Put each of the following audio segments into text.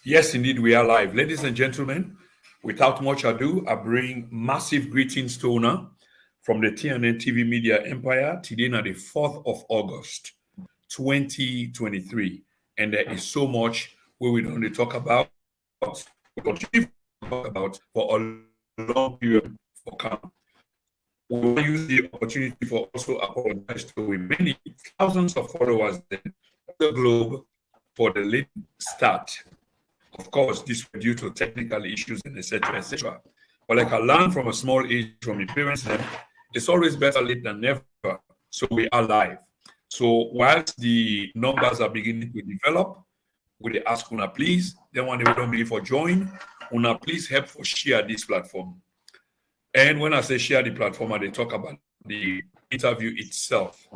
Yes, indeed, we are live. Ladies and gentlemen, without much ado, I bring massive greetings to Una from the TNN TV Media Empire today on the 4th of August, 2023. And there is so much where we don't really talk about, we continue to talk about for a long period for come. We want to use the opportunity for also apologize to many thousands of followers in the globe for the late start. Of course, this was due to technical issues and etc. etc. But like I learned from a small age from my parents, then it's always better late than never. So we are live. So whilst the numbers are beginning to develop, we ask Una please, then when they don't believe for join, Una please help for share this platform. And when I say share the platform, they talk about the interview itself.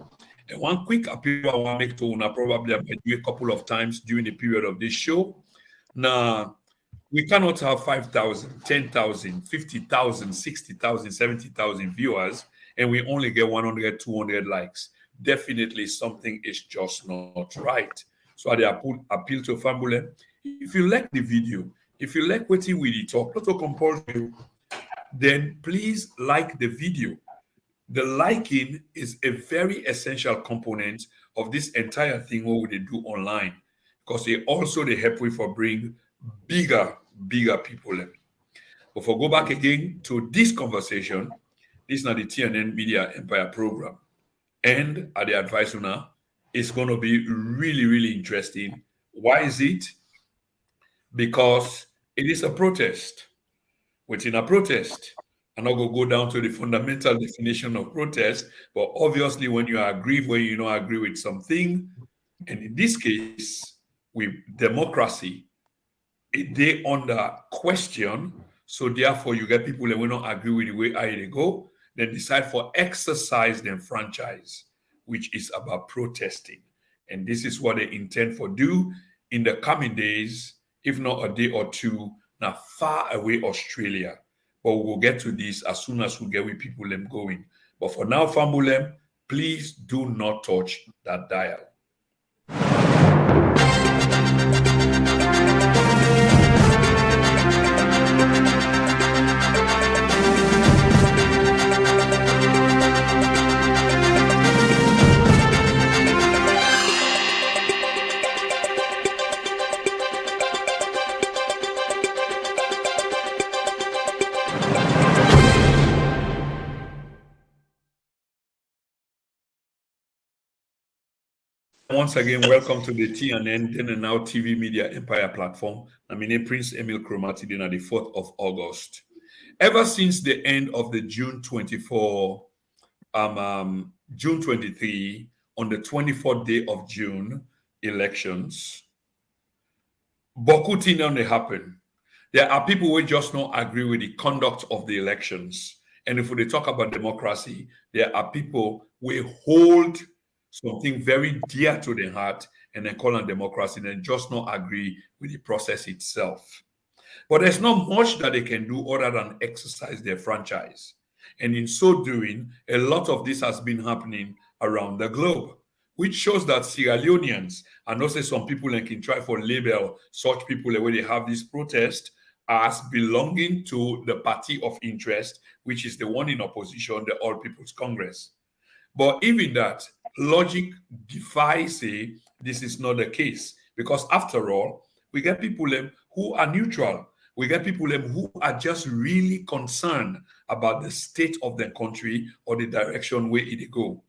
And one quick appeal I want to make to Una, probably I might do a couple of times during the period of this show. Now, we cannot have 5,000, 10,000, 50,000, 60,000, 70,000 viewers, and we only get 100, 200 likes. Definitely something is just not right. So I appeal to family. If you like the video, if you like what we talk, not to compel you, then please like the video. The liking is a very essential component of this entire thing what we do online, because they help we for bring bigger people in. But for go back again to this conversation, this is not the TNN Media Empire program. And at the advice now, it's going to be really, really interesting. Why is it? Because it is a protest. Within a protest, I'm not going to go down to the fundamental definition of protest, but obviously when you agree, when you don't agree with something, and in this case, with democracy, they under question. So therefore, you get people that will not agree with the way they go, then decide for exercise their franchise, which is about protesting. And this is what they intend for do in the coming days, if not a day or two, now far away Australia. But we will get to this as soon as we get with people them going. But for now, Famulem, please do not touch that dial. Once again, welcome to the TNN Then and Now TV Media Empire platform. I'm in Prince Emil Chromati on the 4th of August. Ever since the end of the June 23, on the 24th day of June elections, Bokuti now they happen. There are people who just don't agree with the conduct of the elections. And if we talk about democracy, there are people who hold something very dear to their heart and then call on democracy and just not agree with the process itself. But there's not much that they can do other than exercise their franchise. And in so doing, a lot of this has been happening around the globe, which shows that Sierra Leoneans, and also some people can try for label such people where they have this protest as belonging to the party of interest, which is the one in opposition, the All People's Congress. But even that, logic defies say this is not the case, because after all, we get people who are neutral. We get people who are just really concerned about the state of their country or the direction where it go.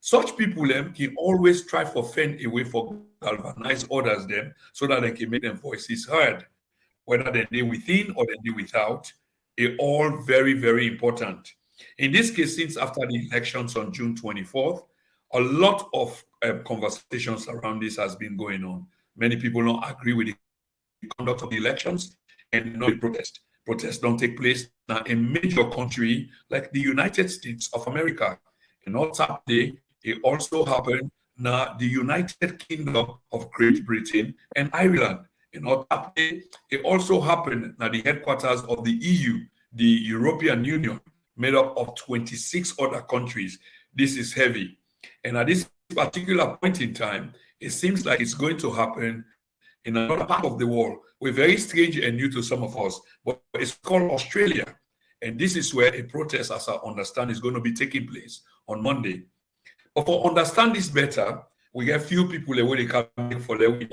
Such people can always try to find a way for galvanize others them so that they can make their voices heard, whether they're within or they're without. It's all very, very important. In this case, since after the elections on June 24th, a lot of conversations around this has been going on. Many people don't agree with the conduct of the elections and no protest. Protests don't take place now in major country like the United States of America. And on Saturday, it also happened now the United Kingdom of Great Britain and Ireland. And on Saturday, it also happened now the headquarters of the EU, the European Union, made up of 26 other countries. This is heavy. And at this particular point in time, it seems like it's going to happen in another part of the world. We're very strange and new to some of us, but it's called Australia. And this is where a protest, as I understand, is going to be taking place on Monday. But for understand this better, we get few people where they come for let we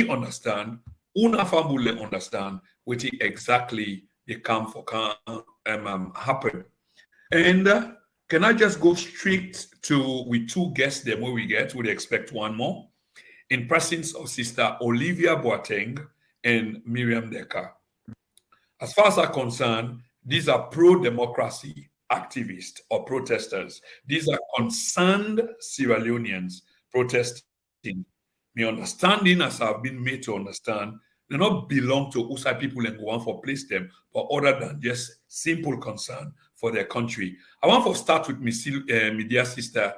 understand, una family understand what exactly they come for happen. And can I just go straight to with two guests them where we expect one more in presence of Sister Olivia Boateng and Miriam Decker. As far as I'm concerned, these are pro-democracy activists or protesters. These are concerned Sierra Leoneans protesting. My understanding, as I've been made to understand, they not belong to outside people and go on for place them, but other than just simple concern for their country. I want to start with media sister,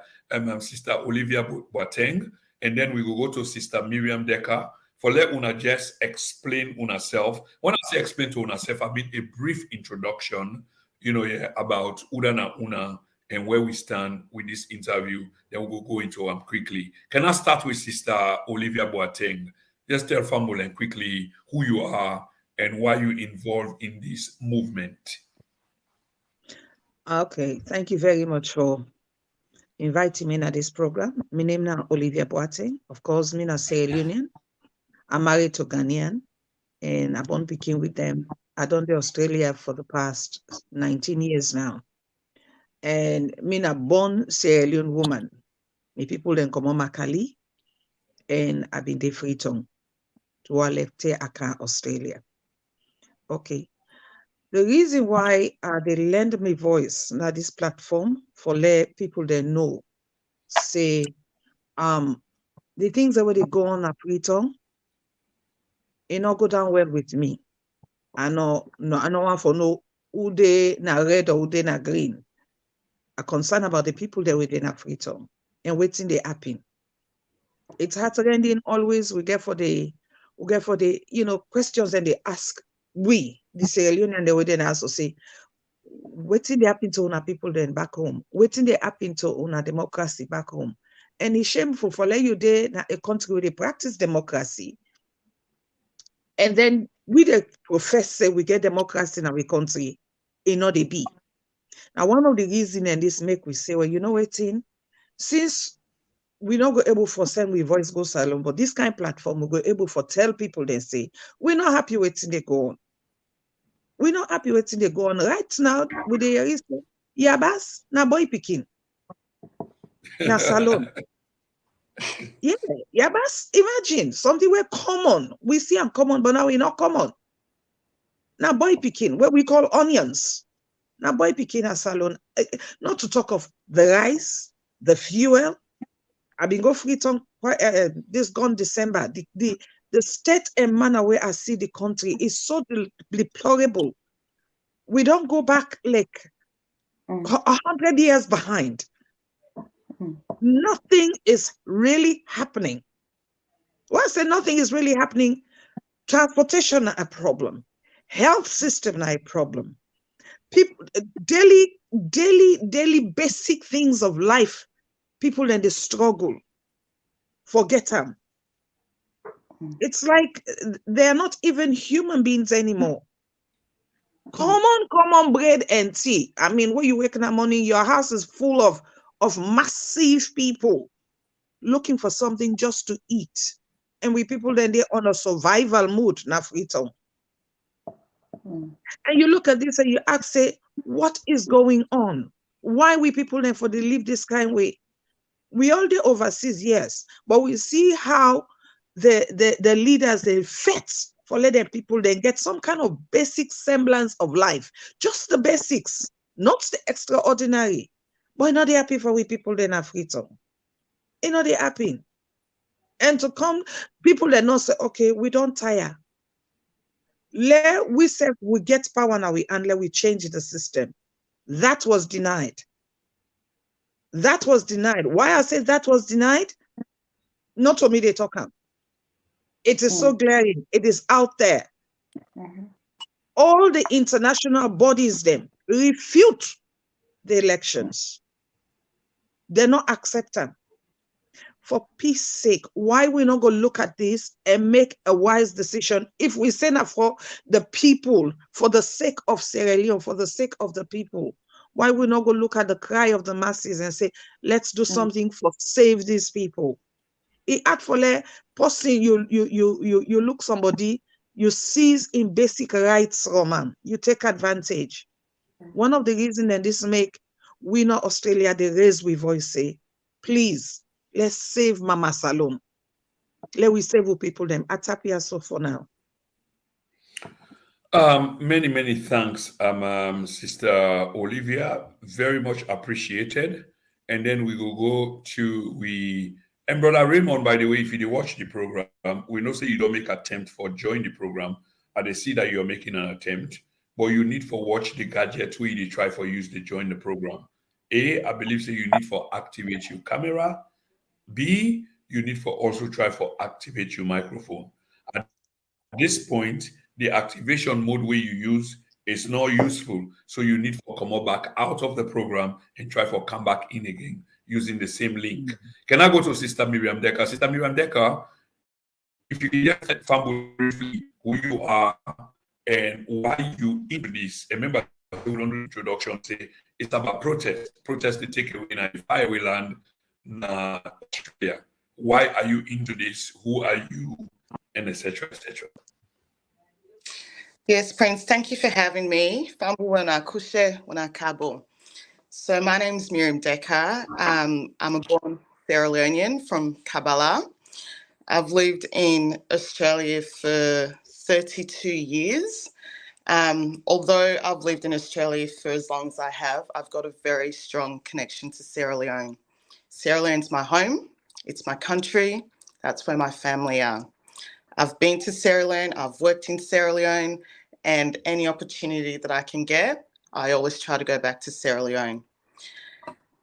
Sister Olivia Boateng, and then we will go to Sister Miriam Decker for let una just explain una self. When I say explain to una self, I mean a brief introduction, about una and where we stand with this interview. Then we'll go into them quickly. Can I start with Sister Olivia Boateng? Just tell family quickly who you are and why you involved in this movement. Okay, thank you very much for inviting me to this program. My name is Olivia Boateng. Of course, I'm a Sierra Leonean. I'm married to Ghanaian, and I've been picking with them. I've done the Australia for the past 19 years now. And I'm a born Sierra Leone woman. My people then come on Makali, and I've been there Freetown to Electoral Accra, Australia. Okay. The reason why they lend me voice now this platform for let people they know, say, the things that they go on at Freetown, it not go down well with me. I know want for no who they na red or who they na green. I'm concerned about the people that within Freetown and waiting they happen. It's hard ending always we get for the questions and they ask we the Sierra Leone and they would then also say waiting they happen to our people then back home, waiting they happen to our democracy back home. And it's shameful for let you there a country where they practice democracy. And then we the profess say we get democracy in our country, it not they be. Now one of the reasons and this make we say, well, you know what, since we not go able for send we voice go silent, but this kind of platform we go able for tell people they say we're not happy waiting they go on. We're not happy waiting they go on right now with the Yabas na boy picking na salon. Yeah, Yabas, imagine something we're common. We see them common, but now we're not common. Now boy picking, what we call onions. Now boy picking a salon. Not to talk of the rice, the fuel. I've been go Freetown this gone December. The state and manner where I see the country is so deplorable. We don't go back like 100 years behind. Nothing is really happening. When I say nothing is really happening, transportation a problem, health system a problem. People daily basic things of life. People in the struggle, forget them. It's like they're not even human beings anymore. Common bread and tea. I mean, when you wake in the morning, your house is full of massive people looking for something just to eat. And we people then they're on a survival mood, now Freetown. And you look at this and you ask, say, what is going on? Why we people then for they live this kind of way? We all do overseas, yes, but we see how the leaders they fight for let their people then get some kind of basic semblance of life, just the basics, not the extraordinary. But not they happy for we people then are Freetown. You know they happy, and to come people that not say okay, we don't tire. Let we say we get power now and let we change the system. That was denied. That was denied. Why I say that was denied? Not for me, they talk about. It is so glaring. It is out there. All the international bodies them refute the elections. They're not accepting. For peace sake, why we not go look at this and make a wise decision? If we say that for the people, for the sake of Sierra Leone, for the sake of the people, why we not go look at the cry of the masses and say, let's do something for save these people? It actually, person, you look somebody, you seize in basic rights, Roman, you take advantage. One of the reasons that this make we not Australia, they raise we voice say, please, let's save Mama Salome. Let we save the people them. Atapia so for now. Many thanks, Sister Olivia. Very much appreciated. And then we will go to and Brother Raymond, by the way, if you watch the program, we know say you don't make attempt for join the program. And they see that you're making an attempt, but you need for watch the gadget where you try for use to join the program. I believe so you need for activate your camera. B, you need for also try for activate your microphone. At this point, the activation mode where you use is not useful. So you need to come back out of the program and try for come back in again using the same link. Can I go to Sister Miriam Decker? Sister Miriam Decker, if you can just fumble briefly who you are and why you into this. Remember, the introduction say it's about protest. Protest to take away in faraway land, Australia. Why are you into this? Who are you? And etc. etc. Yes, Prince, thank you for having me. So my name is Miriam Decker. I'm a born Sierra Leonean from Kabbalah. I've lived in Australia for 32 years. Although I've lived in Australia for as long as I have, I've got a very strong connection to Sierra Leone. Sierra Leone's my home. It's my country. That's where my family are. I've been to Sierra Leone, I've worked in Sierra Leone, and any opportunity that I can get, I always try to go back to Sierra Leone.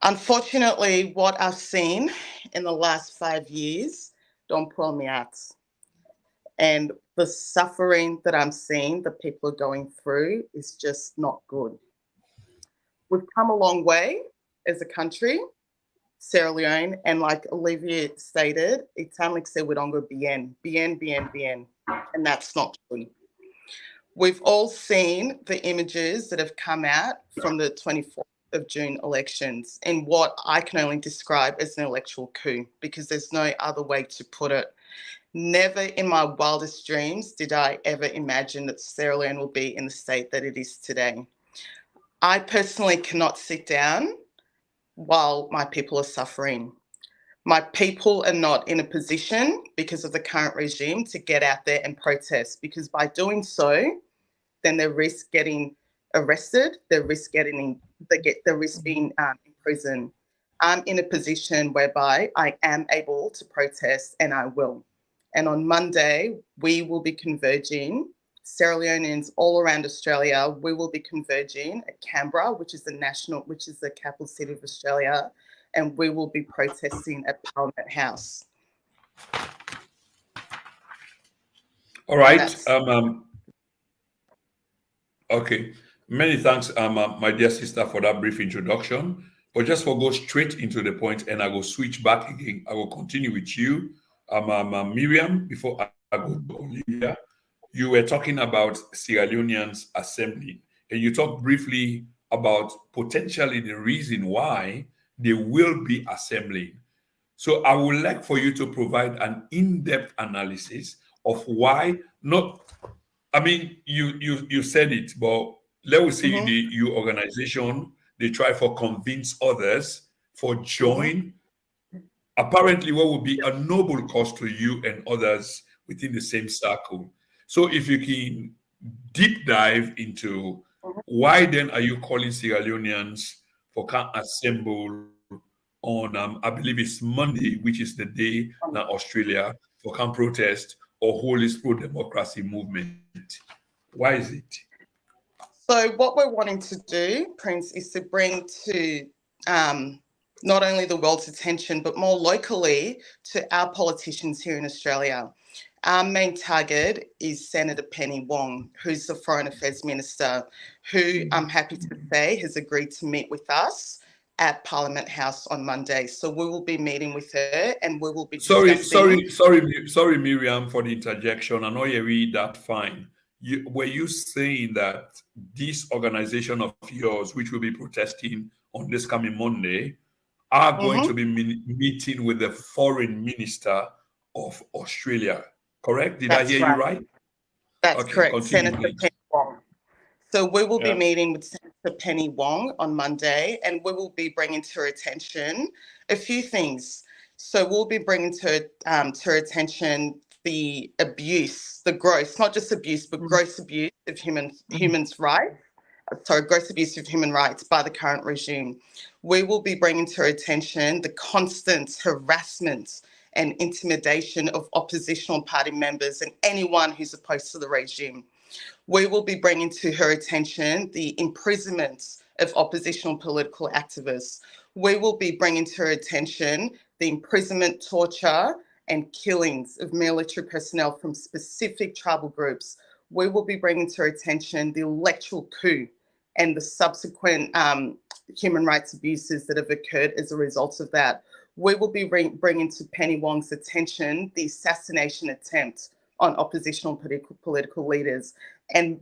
Unfortunately, what I've seen in the last 5 years don't pull me out. And the suffering that I'm seeing that people are going through is just not good. We've come a long way as a country, Sierra Leone, and like Olivia stated, it's like say we don't go bien, and that's not true. We've all seen the images that have come out from the 24th of June elections and what I can only describe as an electoral coup, because there's no other way to put it. Never in my wildest dreams did I ever imagine that Sierra Leone will be in the state that it is today. I personally cannot sit down while my people are suffering. My people are not in a position, because of the current regime, to get out there and protest, because by doing so, then they risk getting arrested, they risk being in prison. I'm in a position whereby I am able to protest, and I will. And on Monday, we will be converging, Sierra Leoneans all around Australia, we will be converging at Canberra, which is the capital city of Australia, and we will be protesting at Parliament House. All right. Okay. Many thanks, my dear sister, for that brief introduction. But just for go straight into the point, and I will switch back again. I will continue with you, Miriam. Before I go to Olivia, you were talking about Sierra Leoneans assembling, and you talked briefly about potentially the reason why they will be assembling. So I would like for you to provide an in-depth analysis of why not. I mean, you said it, but let us say your organization, they try for convince others for join. Apparently, what would be a noble cause to you and others within the same circle. So if you can deep dive into why then are you calling Sierra Leoneans for can assemble on I believe it's Monday, which is the day now Australia for can protest or hold this pro-democracy movement. Why is it? So what we're wanting to do, Prince, is to bring to not only the world's attention, but more locally to our politicians here in Australia. Our main target is Senator Penny Wong, who's the Foreign Affairs Minister, who I'm happy to say has agreed to meet with us at Parliament House on Monday. So we will be meeting with her and we will be discussing. Sorry, Miriam, for the interjection. I know you read that fine. Were you saying that this organization of yours, which will be protesting on this coming Monday, are going to be meeting with the foreign minister of Australia? Correct? Did I hear you right? That's okay, correct, continue, Senator please. Penny Wong. So we will be meeting with Senator Penny Wong on Monday, and we will be bringing to her attention a few things. So we'll be bringing to her attention the abuse, the gross, not just abuse, but gross abuse of gross abuse of human rights by the current regime. We will be bringing to her attention the constant harassment and intimidation of oppositional party members and anyone who's opposed to the regime. We will be bringing to her attention the imprisonment of oppositional political activists. We will be bringing to her attention the imprisonment, torture, and killings of military personnel from specific tribal groups. We will be bringing to her attention the electoral coup and the subsequent human rights abuses that have occurred as a result of that. We will be bringing to Penny Wong's attention the assassination attempt on oppositional political leaders. And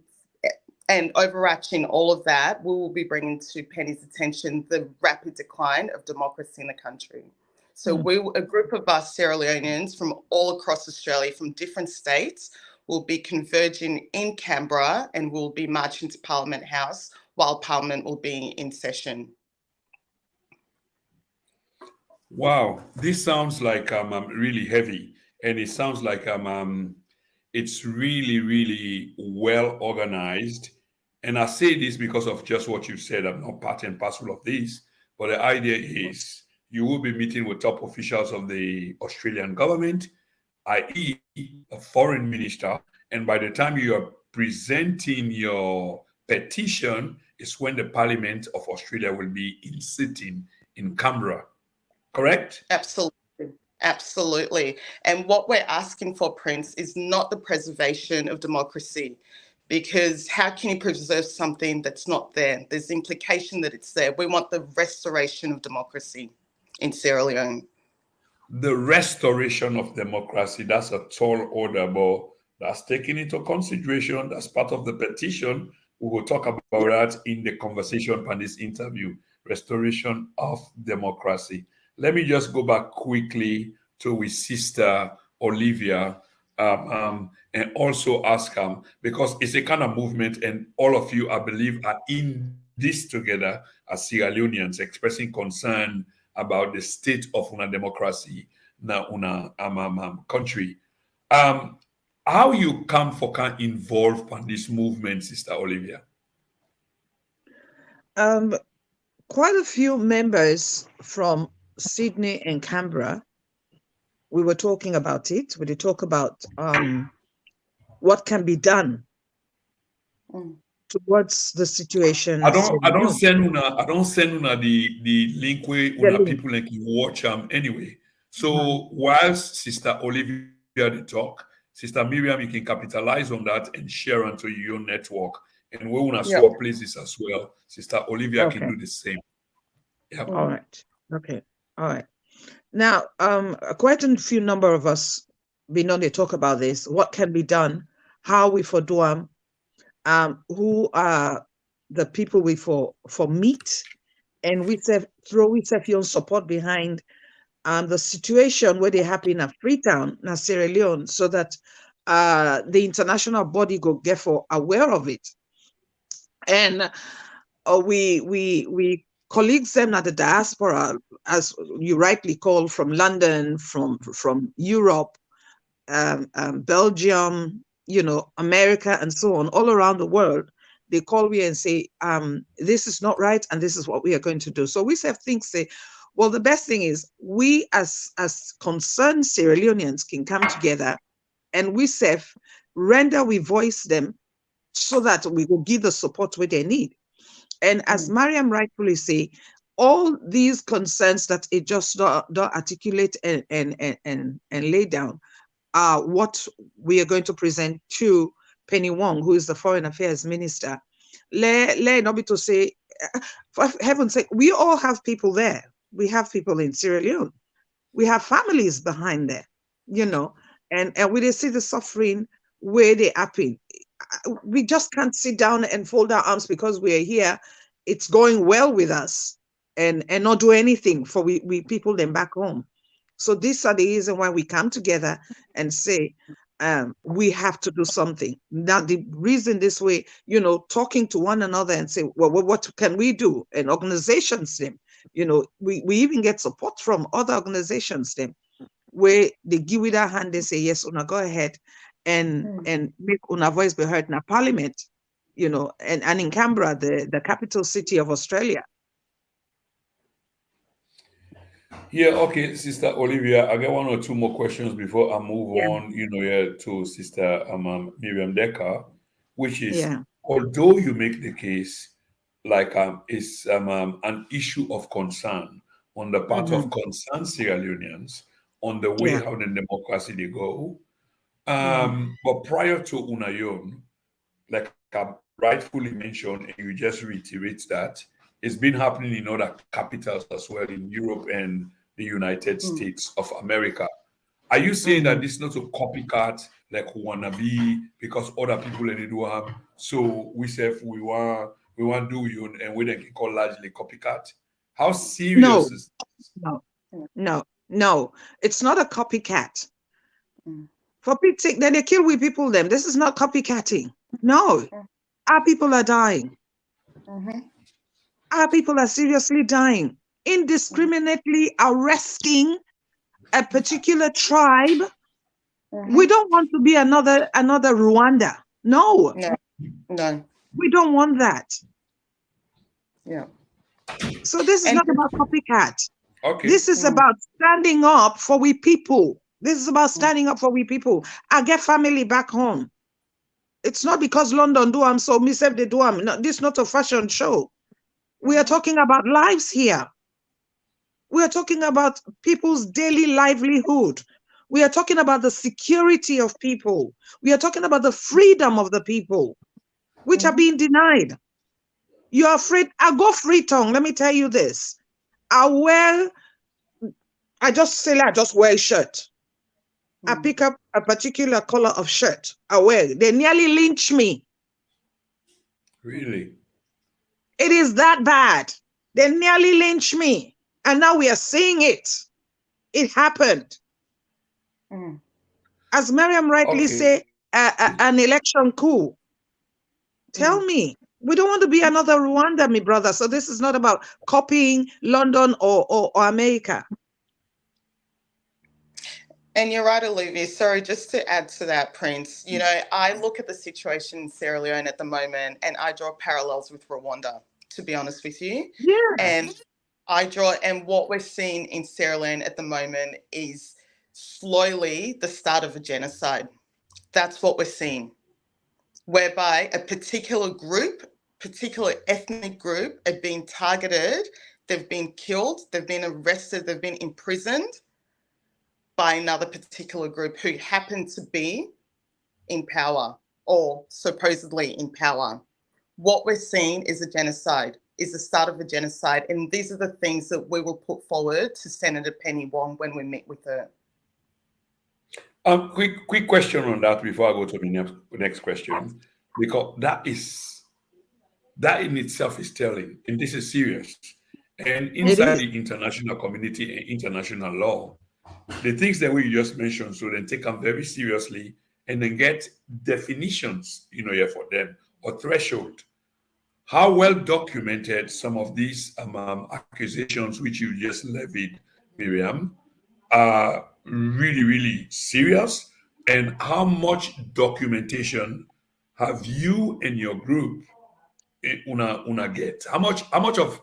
overarching all of that, we will be bringing to Penny's attention the rapid decline of democracy in the country. So a group of us Sierra Leoneans from all across Australia, from different states, will be converging in Canberra and will be marching to Parliament House while Parliament will be in session. Wow, this sounds like really heavy, and it sounds like it's really, really well organized. And I say this because of just what you said. I'm not part and parcel of this, but the idea is you will be meeting with top officials of the Australian government, i.e., a foreign minister, and by the time you are presenting your petition is when the Parliament of Australia will be in sitting in Canberra. Correct? Absolutely. And what we're asking for, Prince, is not the preservation of democracy, because how can you preserve something that's not there? There's the implication that it's there. We want the restoration of democracy in Sierra Leone. The restoration of democracy, that's a tall order, but that's taken into consideration. That's part of the petition. We will talk about that in the conversation on this interview, restoration of democracy. Let me just go back quickly to with Sister Olivia and also ask because it's a kind of movement, and all of you, I believe, are in this together as Sierra Leoneans, expressing concern about the state of una democracy na una country. How you come for can involve in this movement, Sister Olivia? Quite a few members from Sydney and Canberra, we were talking about it. We did talk about what can be done towards the situation. I don't send una the link where una people like you watch anyway. So whilst Sister Olivia the talk, Sister Miriam, you can capitalize on that and share onto your network. And we want to swap places as well. Sister Olivia can do the same. Yep. All right. Okay. All right. Now, quite a few number of us been on to talk about this. What can be done? How we for do who are the people we for meet, and we throw your support behind the situation where they happen in Freetown, na Sierra Leone, so that the international body go get for aware of it. And we colleagues them at the diaspora, as you rightly call, from London, from Europe, Belgium, America, and so on, all around the world, they call me and say, this is not right, and this is what we are going to do. So we say, well, the best thing is we as concerned Sierra Leoneans can come together, and we we voice them so that we will give the support where they need. And as Mariam rightfully say, all these concerns that it just don't articulate and lay down are what we are going to present to Penny Wong, who is the Foreign Affairs Minister. Let not be to say For heaven's sake, we all have people there. We have people in Sierra Leone. We have families behind there, and we see the suffering where they happen. We just can't sit down and fold our arms because we're here. It's going well with us and not do anything for we people then back home. So these are the reason why we come together and say, we have to do something. Now, the reason this way, talking to one another and say, well, what can we do? And organizations, them, we even get support from other organizations, them, where they give with their hand, they say, yes, Una, go ahead and make Una voice be heard in a parliament, and in Canberra, the capital city of Australia. Yeah, okay, Sister Olivia, I got one or two more questions before I move on, to Sister Miriam Decker, which is, although you make the case like it's an issue of concern on the part of concerned Sierra Leoneans on the way how the democracy they go, but prior to Unayon, like I rightfully mentioned, and you just reiterate that, it's been happening in other capitals as well in Europe and the United States of America. Are you saying that this is not a copycat like we wanna be because other people in do have? So we say we want do you and we then call largely copycat. How serious is this? No. It's not a copycat. For Pete's sake, then they kill we people them. This is not copycatting. No. Our people are dying. Our people are seriously dying. Indiscriminately arresting a particular tribe. We don't want to be another Rwanda. No. We don't want that. Yeah. So this is not about copycat. Okay. This is about standing up for we people. This is about standing up for we people. I get family back home. It's not because London do am, so myself they do am. No, this is not a fashion show. We are talking about lives here. We are talking about people's daily livelihood. We are talking about the security of people. We are talking about the freedom of the people, which are being denied. You're afraid. I go free tongue. Let me tell you this. I just wear a shirt. I pick up a particular color of shirt. I wear. They nearly lynch me. Really? It is that bad. They nearly lynch me. And now we are seeing it. It happened. As Miriam rightly say, an election coup. Tell me, we don't want to be another Rwanda, my brother. So this is not about copying London or America. And you're right, Olivia. Sorry, just to add to that, Prince, I look at the situation in Sierra Leone at the moment and I draw parallels with Rwanda, to be honest with you. Yeah. And what we're seeing in Sierra Leone at the moment is slowly the start of a genocide. That's what we're seeing, whereby a particular ethnic group are being targeted, they've been killed, they've been arrested, they've been imprisoned by another particular group who happen to be in power or supposedly in power. What we're seeing is a genocide, is the start of a genocide. And these are the things that we will put forward to Senator Penny Wong when we meet with her. Quick question on that before I go to the next question, because that in itself is telling, and this is serious. And inside the international community and international law, the things that we just mentioned, so then take them very seriously and then get definitions, here for them or threshold. How well documented some of these accusations which you just levied, Miriam, are really, really serious, and how much documentation have you and your group una get? How much of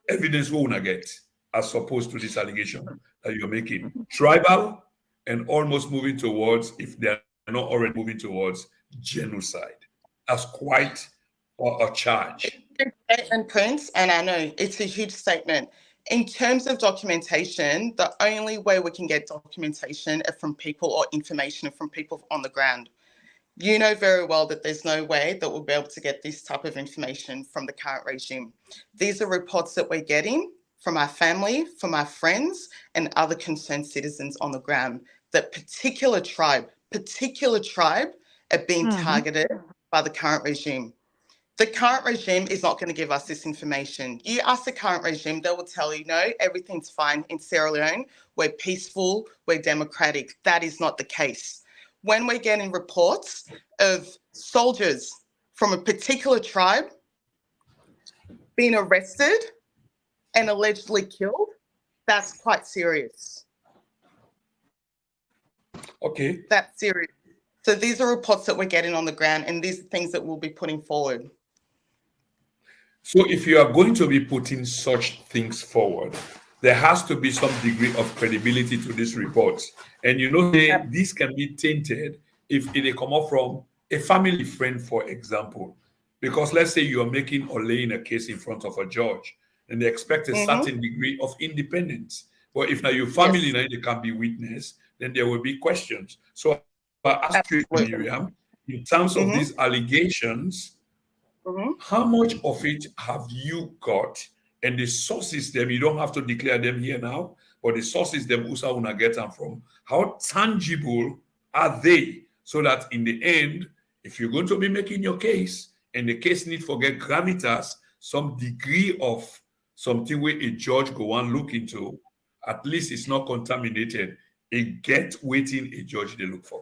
evidence will una get as opposed to this allegation that you're making? Tribal and almost moving towards, if they're not already moving towards, genocide. That's quite a charge. Statement, Prince, and I know it's a huge statement. In terms of documentation, the only way we can get documentation is from people or information from people on the ground. You know very well that there's no way that we'll be able to get this type of information from the current regime. These are reports that we're getting from our family, from our friends, and other concerned citizens on the ground, that particular tribe are being targeted by the current regime. The current regime is not going to give us this information. You ask the current regime, they will tell you, no, everything's fine in Sierra Leone. We're peaceful, we're democratic. That is not the case. When we're getting reports of soldiers from a particular tribe being arrested and allegedly killed, that's quite serious. Okay. That's serious. So these are reports that we're getting on the ground, and these are things that we'll be putting forward. So if you are going to be putting such things forward, there has to be some degree of credibility to these reports. And this can be tainted if they come up from a family friend, for example. Because let's say you're making or laying a case in front of a judge, and they expect a certain degree of independence. But if now your family now they can be witness, then there will be questions. So I ask you, Miriam, in terms of these allegations, how much of it have you got? And the sources them, you don't have to declare them here now, but the sources them USA wanna get them from, how tangible are they? So that in the end, if you're going to be making your case, and the case need to get gravitas, some degree of something where a judge go and look into, at least it's not contaminated. It gets waiting a judge they look for.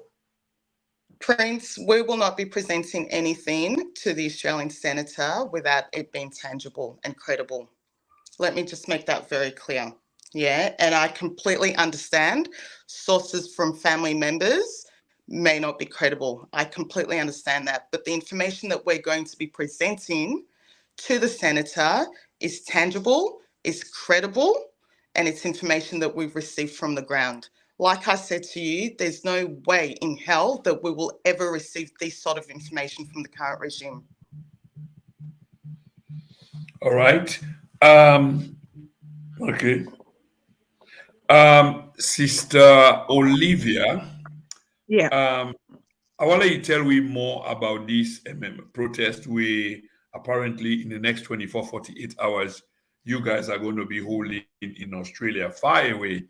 Prince, we will not be presenting anything to the Australian Senator without it being tangible and credible. Let me just make that very clear. Yeah, and I completely understand sources from family members may not be credible. I completely understand that. But the information that we're going to be presenting to the Senator is tangible, is credible, and it's information that we've received from the ground. Like I said to you, there's no way in hell that we will ever receive this sort of information from the current regime. All right. Okay. Sister Olivia. Yeah. I want you to tell me more about this protest. We apparently in the next 24, 48 hours, you guys are going to be holding in Australia, far away.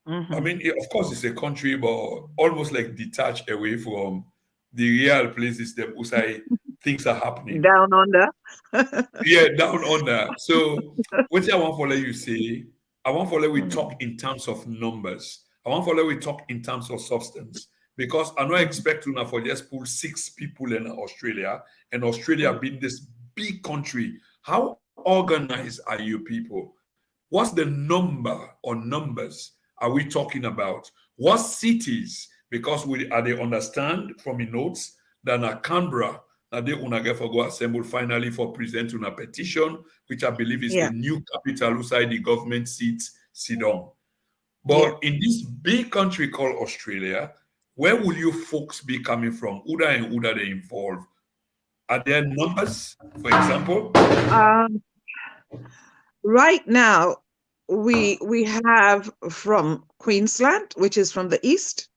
I mean, of course, it's a country, but almost like detached away from the real places that USA things are happening. Down under. Yeah, down under. So, what I want to let you say, I want to let we talk in terms of numbers. I want to let we talk in terms of substance. Because I don't expect to now for just pull 6 people in Australia, and Australia being this big country. How organized are you people? What's the number or numbers are we talking about? What cities? Because they understand from the notes that na Canberra, that they want to go assemble finally for presenting a petition, which I believe is the new capital outside the government seats, Sidon. But in this big country called Australia, where will you folks be coming from? Who are they involved? Are there numbers, for example? Right now, we have from Queensland, which is from the east.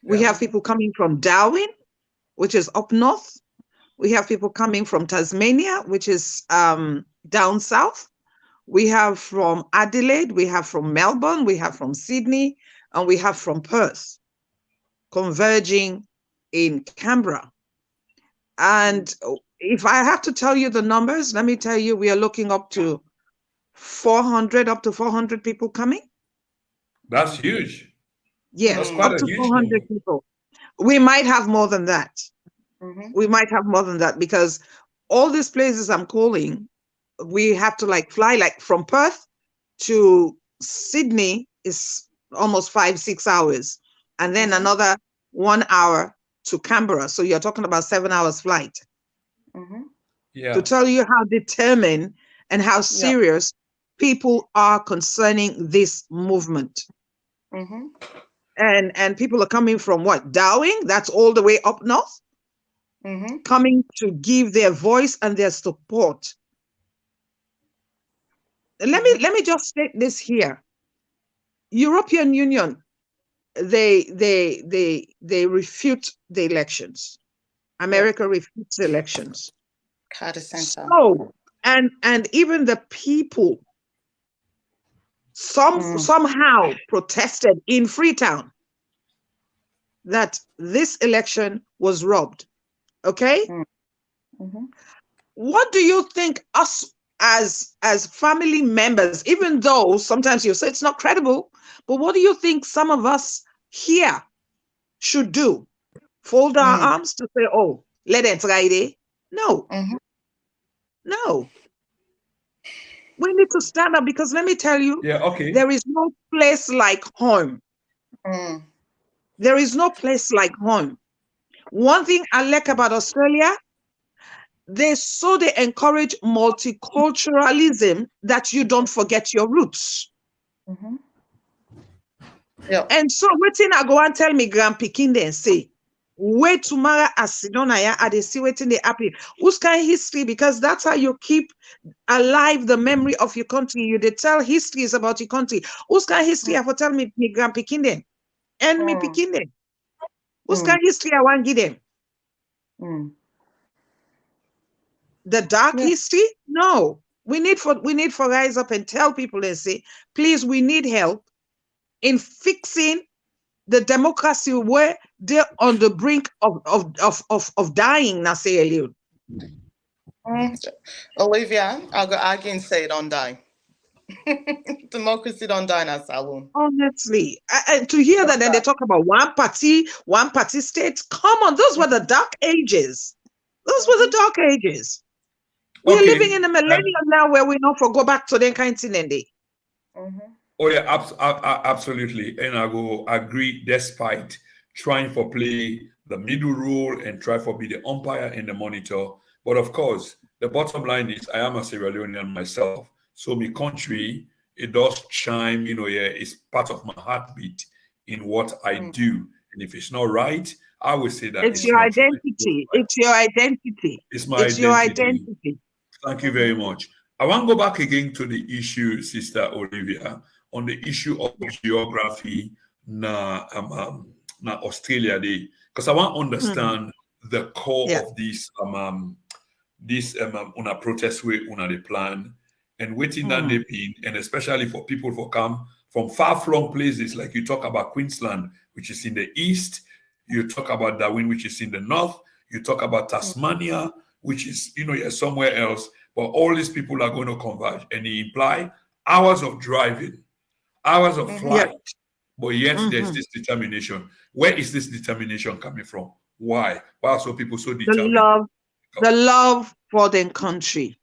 We have people coming from Darwin, which is up north. We have people coming from Tasmania, which is down south. We have from Adelaide, we have from Melbourne, we have from Sydney, and we have from Perth, converging in Canberra. And if I have to tell you the numbers, let me tell you, we are looking up to 400 people coming. That's huge. Yeah, that's quite up a to huge 400 number. people. We might have more than that. We might have more than that because all these places I'm calling, we have to fly from Perth to Sydney is almost 5-6 hours, and then another 1 hour to Canberra. So you're talking about 7 hours flight. To tell you how determined and how serious people are concerning this movement. And people are coming from what? Darwin? That's all the way up north. Coming to give their voice and their support. Let me just state this here. European Union, they refute the elections. America refutes elections. Carter Center. So, and even the people somehow protested in Freetown that this election was robbed. Okay? What do you think us as family members, even though sometimes you say it's not credible, but what do you think some of us here should do? Fold our arms to say, oh, let them try it? No. No. We need to stand up, because let me tell you, there is no place like home. There is no place like home. One thing I like about Australia, they encourage multiculturalism, that you don't forget your roots. And so waiting, I go and tell me Grand Pikin and say, wait tomorrow as Sidonaya, I they see waiting they happy. Who's kind history? Because that's how you keep alive the memory of your country. You they tell histories about your country. Who's kind history? I for tell me Grand Pikin then. And me Pikin then. Who's kind history I want give them? The dark history? No. We need for rise up and tell people and say, please, we need help in fixing the democracy where they're on the brink of dying, Nasir. Olivia, I'll go argue and say it don't die. Democracy don't die in our salon. Honestly, to hear that, then they talk about one party states. Come on, those were the dark ages. Those were the dark ages. We're living in a millennium now where we not for go back to the kind of thing. Oh yeah, absolutely, and I will agree. Despite trying for play the middle role and try for be the umpire and the monitor, but of course, the bottom line is I am a Sierra Leonean myself, so my country it does chime. It's part of my heartbeat in what I do, and if it's not right, I would say that it's your identity. Right. It's your identity. It's my identity. Your identity. Thank you very much. I want to go back again to the issue, Sister Olivia, on the issue of geography na Australia Day, because I want to understand the core of this una protest way una the plan and waiting that they been, and especially for people who come from far-flung places, like you talk about Queensland, which is in the east, you talk about Darwin, which is in the north, you talk about Tasmania, which is somewhere else, but all these people are going to converge, and it imply hours of driving, hours of flight, but yet there's this determination. Where is this determination coming from? Why are so people so determined? The love for their country.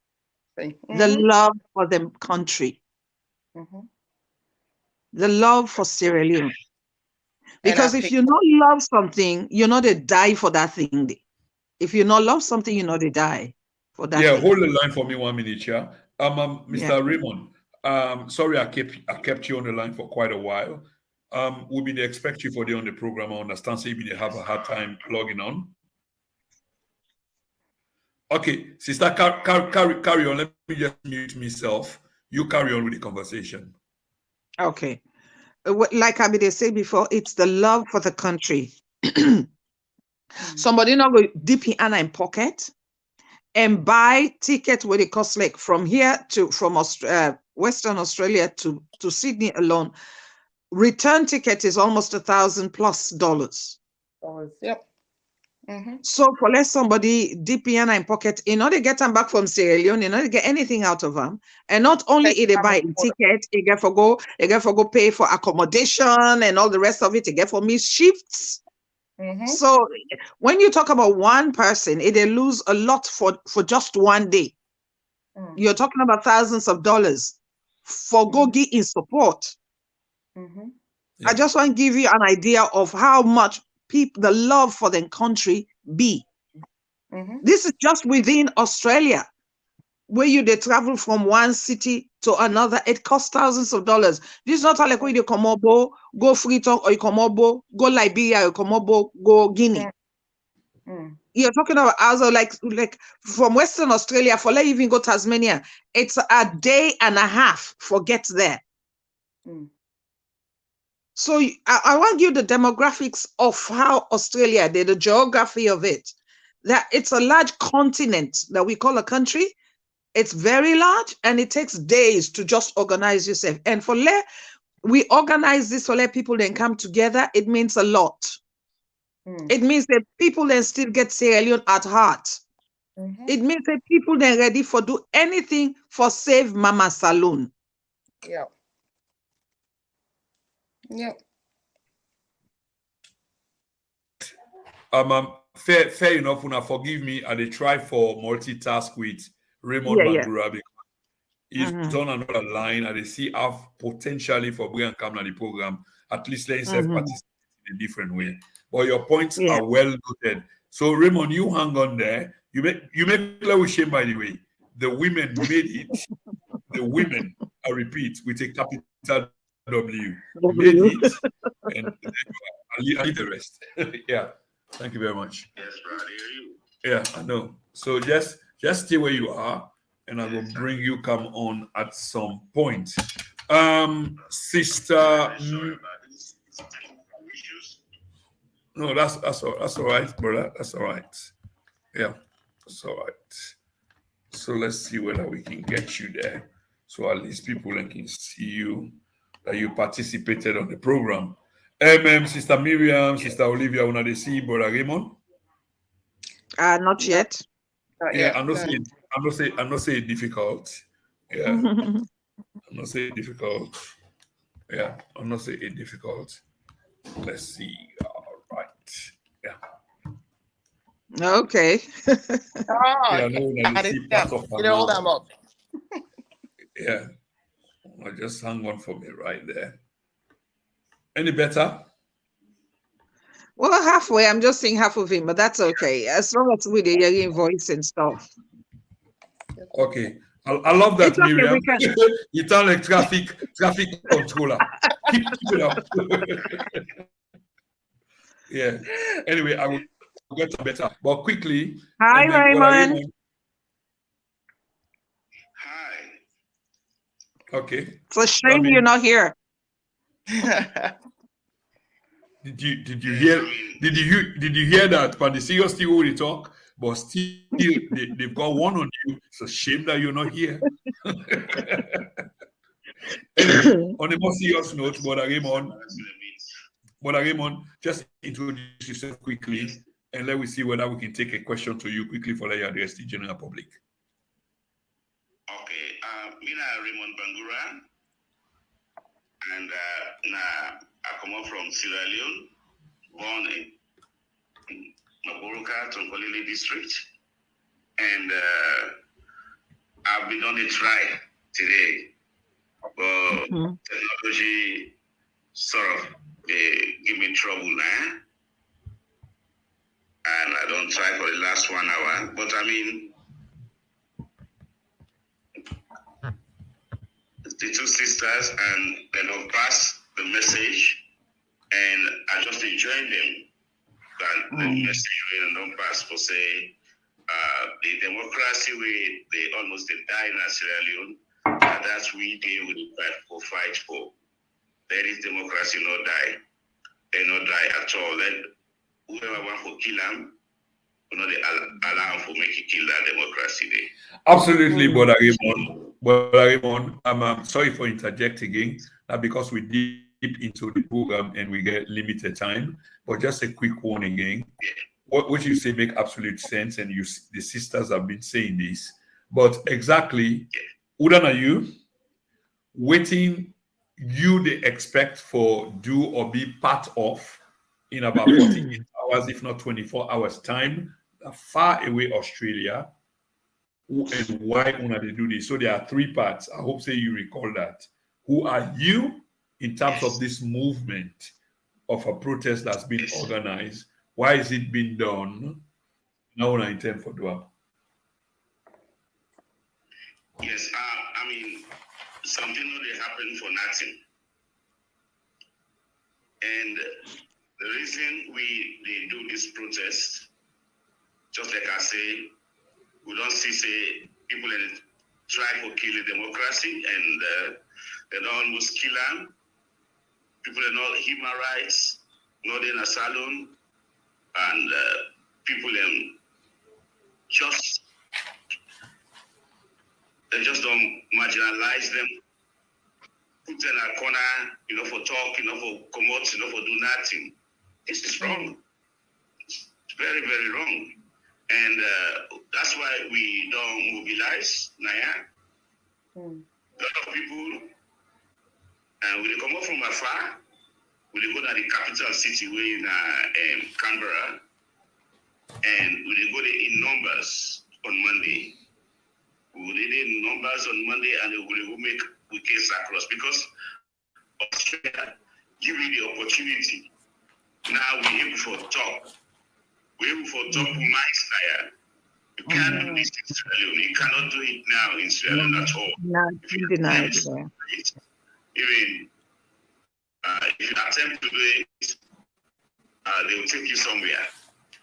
The love for their country. The love for Sierra Leone. Because if you not love something, you're not a die for that thing. If you not love something, you're not a die for that thing. Hold the line for me 1 minute, yeah. Mr. Raymond, sorry I kept you on the line for quite a while. We been expect you for the on the program. I understand, so you been have a hard time logging on. Okay, sister, carry on. Let me just mute myself. You carry on with the conversation. Okay. Like I did say before, it's the love for the country. Somebody not go dip in pocket and buy tickets where they cost like from Western Australia to Sydney alone. Return ticket is almost $1,000+. Yep. So for let somebody dip in pocket, in order to get them back from Sierra Leone, in order to get anything out of them, and not only they buy a ticket, they get for go pay for accommodation and all the rest of it, they get for miss shifts. So when you talk about one person, they lose a lot for just one day. You're talking about thousands of dollars for go get in support. I just want to give you an idea of how much the love for the country be. This is just within Australia, where they travel from one city to another. It costs thousands of dollars. This is not like when you come over, go Freetown, or you come over, go Liberia, or you come over, go Guinea. You're talking about also like from Western Australia, for let even go Tasmania, it's a day and a half for get there. So I want you the demographics of how Australia did, the geography of it. that it's a large continent that we call a country. It's very large, and it takes days to just organize yourself. And we organize this for let people then come together. It means a lot. It means that people then still get Sierra Leone at heart. It means that people then ready for do anything for save Mama Saloon. Yeah. Yep. Fair enough. Una forgive me. I dey try for multitask with Raymond Bangura because he's on another line. And they see how potentially for bring and come to the program. At least let himself participate in a different way. But your points are well noted. So Raymond, you hang on there. You make clear with shame, by the way. The women made it. The women, I repeat, with a capital W, made it, and I'll leave the rest. Yeah, thank you very much. Yes, bro, I hear you. Yeah, I know. So just stay where you are, and I will bring you come on at some point. Sister. Sorry about this. Issues. No, that's all right, brother. That's all right. Yeah, that's all right. So let's see whether we can get you there. So at least people can see you, that you participated on the program. Sister Miriam, Sister Olivia, when they see Brother Raymond? Not yet. Yeah, I'm not saying difficult. Yeah. I'm not saying difficult. Yeah, I'm not saying difficult. Let's see. All right. Yeah. Okay. Yeah, no, you see part of all them up. Yeah. Just hang on for me right there. Any better? Well, halfway. I'm just seeing half of him, but that's okay. As long as with the hearing voice and stuff. Okay. I love that, It's okay, Miriam. we can. You sound like traffic controller. Keep it up. Yeah. Anyway, I will get better. But quickly. Hi, Raymond. Hi. Okay. It's a shame you're not here. Did you hear that? But the serious thing we talk, but still they've got one on you. It's a shame that you're not here. Anyway, on a more serious note, Brother Raymond, just introduce yourself quickly and let me see whether we can take a question to you quickly for you address the general public. Okay, me na Raymond Bangura, and I come up from Sierra Leone, born in Maburuka, Consolidated district, and I've been on the try today, but technology sort of give me trouble now, and I don't try for the last 1 hour, but I mean, the two sisters, and they don't pass the message, and I just enjoy them. But the message we don't pass for say the democracy they almost die in Sierra Leone, and that's we they will fight for. There is democracy not die. They not die at all. Then whoever want to kill them, you know, they allow for make it kill that democracy there. Absolutely, Brother Raymond. Brother Raymond, I'm sorry for interjecting again, because we deep into the program and we get limited time. But just a quick warning again. What you say make absolute sense, and the sisters have been saying this. But exactly, Udan are you waiting? You they expect for do or be part of in about 48 hours, if not 24 hours time, far away Australia. And why una they do this? So there are three parts. I hope say you recall that. Who are you in terms of this movement of a protest that's been organized? Why is it being done? Now I intend for doing. Yes, I mean, something that happened for nothing. And the reason they do this protest, just like I say, we don't see people try to kill the democracy, and they don't almost kill them. People are not human rights, not in a salon, and people just they just don't marginalize them, put them in a corner, for talk, for promote, for do nothing. This is wrong. It's very, very wrong. And that's why we don't mobilize, Naya. A lot of people, and we come up from afar, we go to the capital city, we in Canberra, and we go there in numbers on Monday. We will in numbers on Monday, and we will make we case across because Australia give you the opportunity. Now we're able for talk. We're able for talk to my style. You can't do this in Sierra Leone. You cannot do it now in Sierra Leone at all. No, If you denied. attempt to do it, even if you attempt to do it, they will take you somewhere,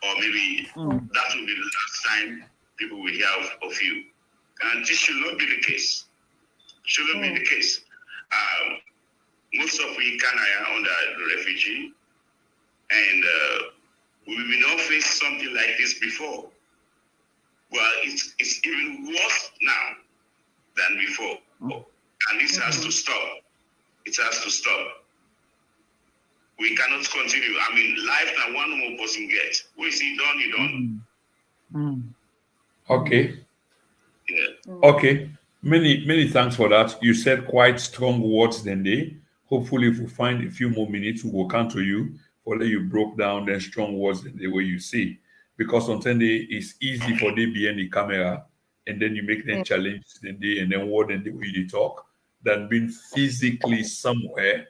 or maybe that will be the last time people will hear of you. And this should not be the case. Shouldn't be the case. Most of we are under the refugee, and we will not face something like this before. Well, it's even worse now than before, and this has to stop. It has to stop. We cannot continue. I mean, life that one more person gets. We see done, you done. Okay. Yeah. Okay. Many thanks for that. You said quite strong words then they. Hopefully, if we find a few more minutes, we will come to you for that you broke down the strong words the way you see. Because on Sunday it's easy for they be in the camera and then you make them challenge the day and then what and the way they talk than being physically somewhere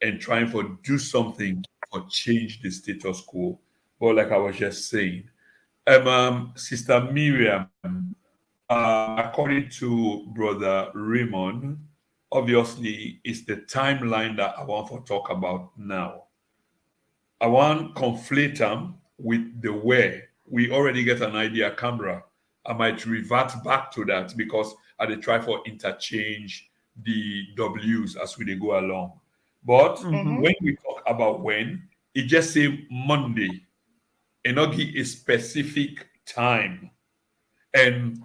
and trying to do something or change the status quo. But like I was just saying, Sister Miriam, according to Brother Raymond, obviously it's the timeline that I want to talk about now. I want conflate them with the where. We already get an idea, Canberra. I might revert back to that because I dey try for interchange the W's as we dey go along. But when we talk about when, it just say Monday and not give a specific time. And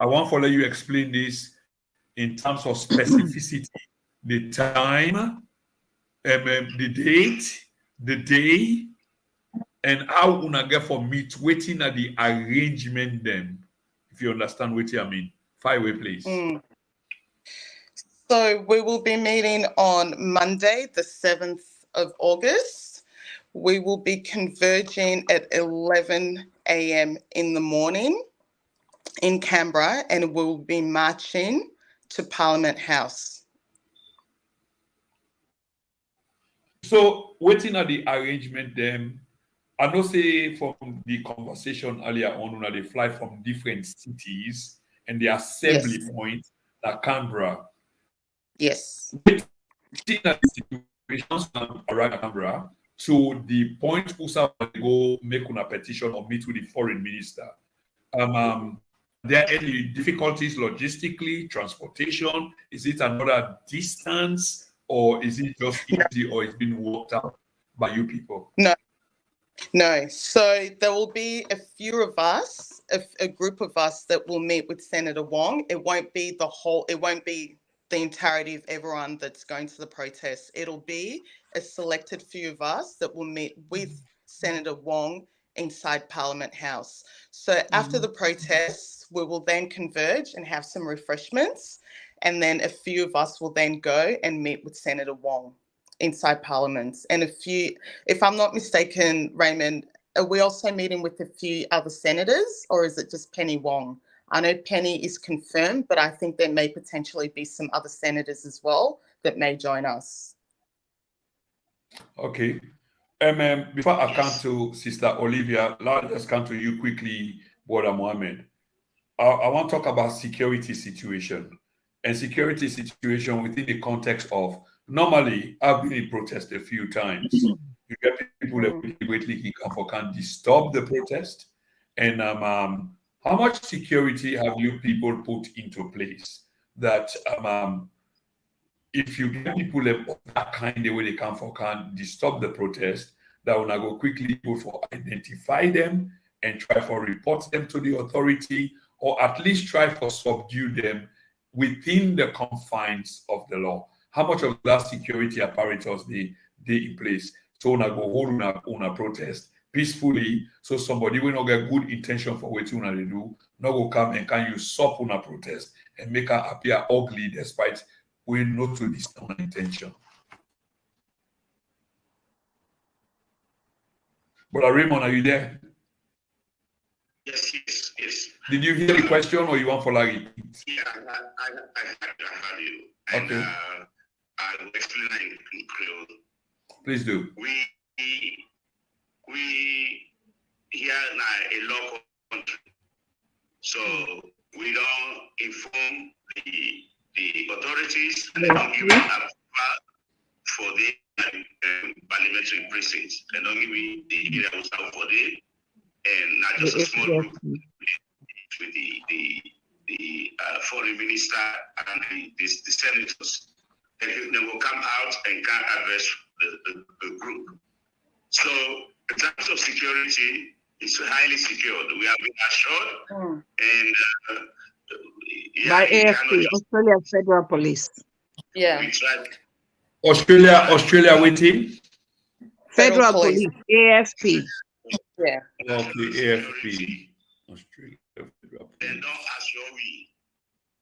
I want to let you explain this in terms of specificity, the time, the date, the day, and how una get for meet waiting at the arrangement then, if you understand what I mean. Fire away, please. So we will be meeting on Monday, the 7th of August. We will be converging at 11 a.m. in the morning in Canberra, and we'll be marching to Parliament House. So waiting at the arrangement then, I know say from the conversation earlier on, when they fly from different cities and the assembly point at Canberra. Yes. Waiting at the situations from around Canberra to the point who go make a petition or meet with the foreign minister. There are any difficulties logistically, transportation? Is it another distance, or is it just easy, or it's been worked out by you people? No. So there will be a few of us, a group of us that will meet with Senator Wong. It won't be the entirety of everyone that's going to the protest. It'll be a selected few of us that will meet with Senator Wong inside Parliament House. So after the protests, we will then converge and have some refreshments. And then a few of us will then go and meet with Senator Wong inside Parliament. And if I'm not mistaken, Raymond, are we also meeting with a few other senators, or is it just Penny Wong? I know Penny is confirmed, but I think there may potentially be some other senators as well that may join us. Okay. Before I come to Sister Olivia, let us come to you quickly, Brother Mohammed. I want to talk about security situation and security situation within the context of normally I've been in protest a few times. You get people that greatly can disturb the protest. And how much security have you people put into place that if you get people that kind of way they can disturb the protest, that will go quickly put for identify them and try for report them to the authority, or at least try for subdue them within the confines of the law. How much of that security apparatus they in place? So una go hold una protest peacefully, so somebody will not get good intention for what una they do, not go come and can usurp una protest and make her appear ugly despite we not to this intention. Brother Raymond, are you there? Yes. Did you hear the question, or you want for Larry? Yeah, I heard you. Okay. And I will explain in Creole. Please do. We here now a local country, so we don't inform the authorities, and they don't give us approval for the parliamentary precincts. They don't give me the area for the, and not just a small group with the foreign minister and the senators. They will come out and can address the group. So in terms of security, it's highly secured. We have been assured, and by AFP, Australia Federal Police. Yeah. we tried. Australia waiting. Federal Police, AFP. Yeah. Okay, AFP. Australia Federal They Police. don't assure we.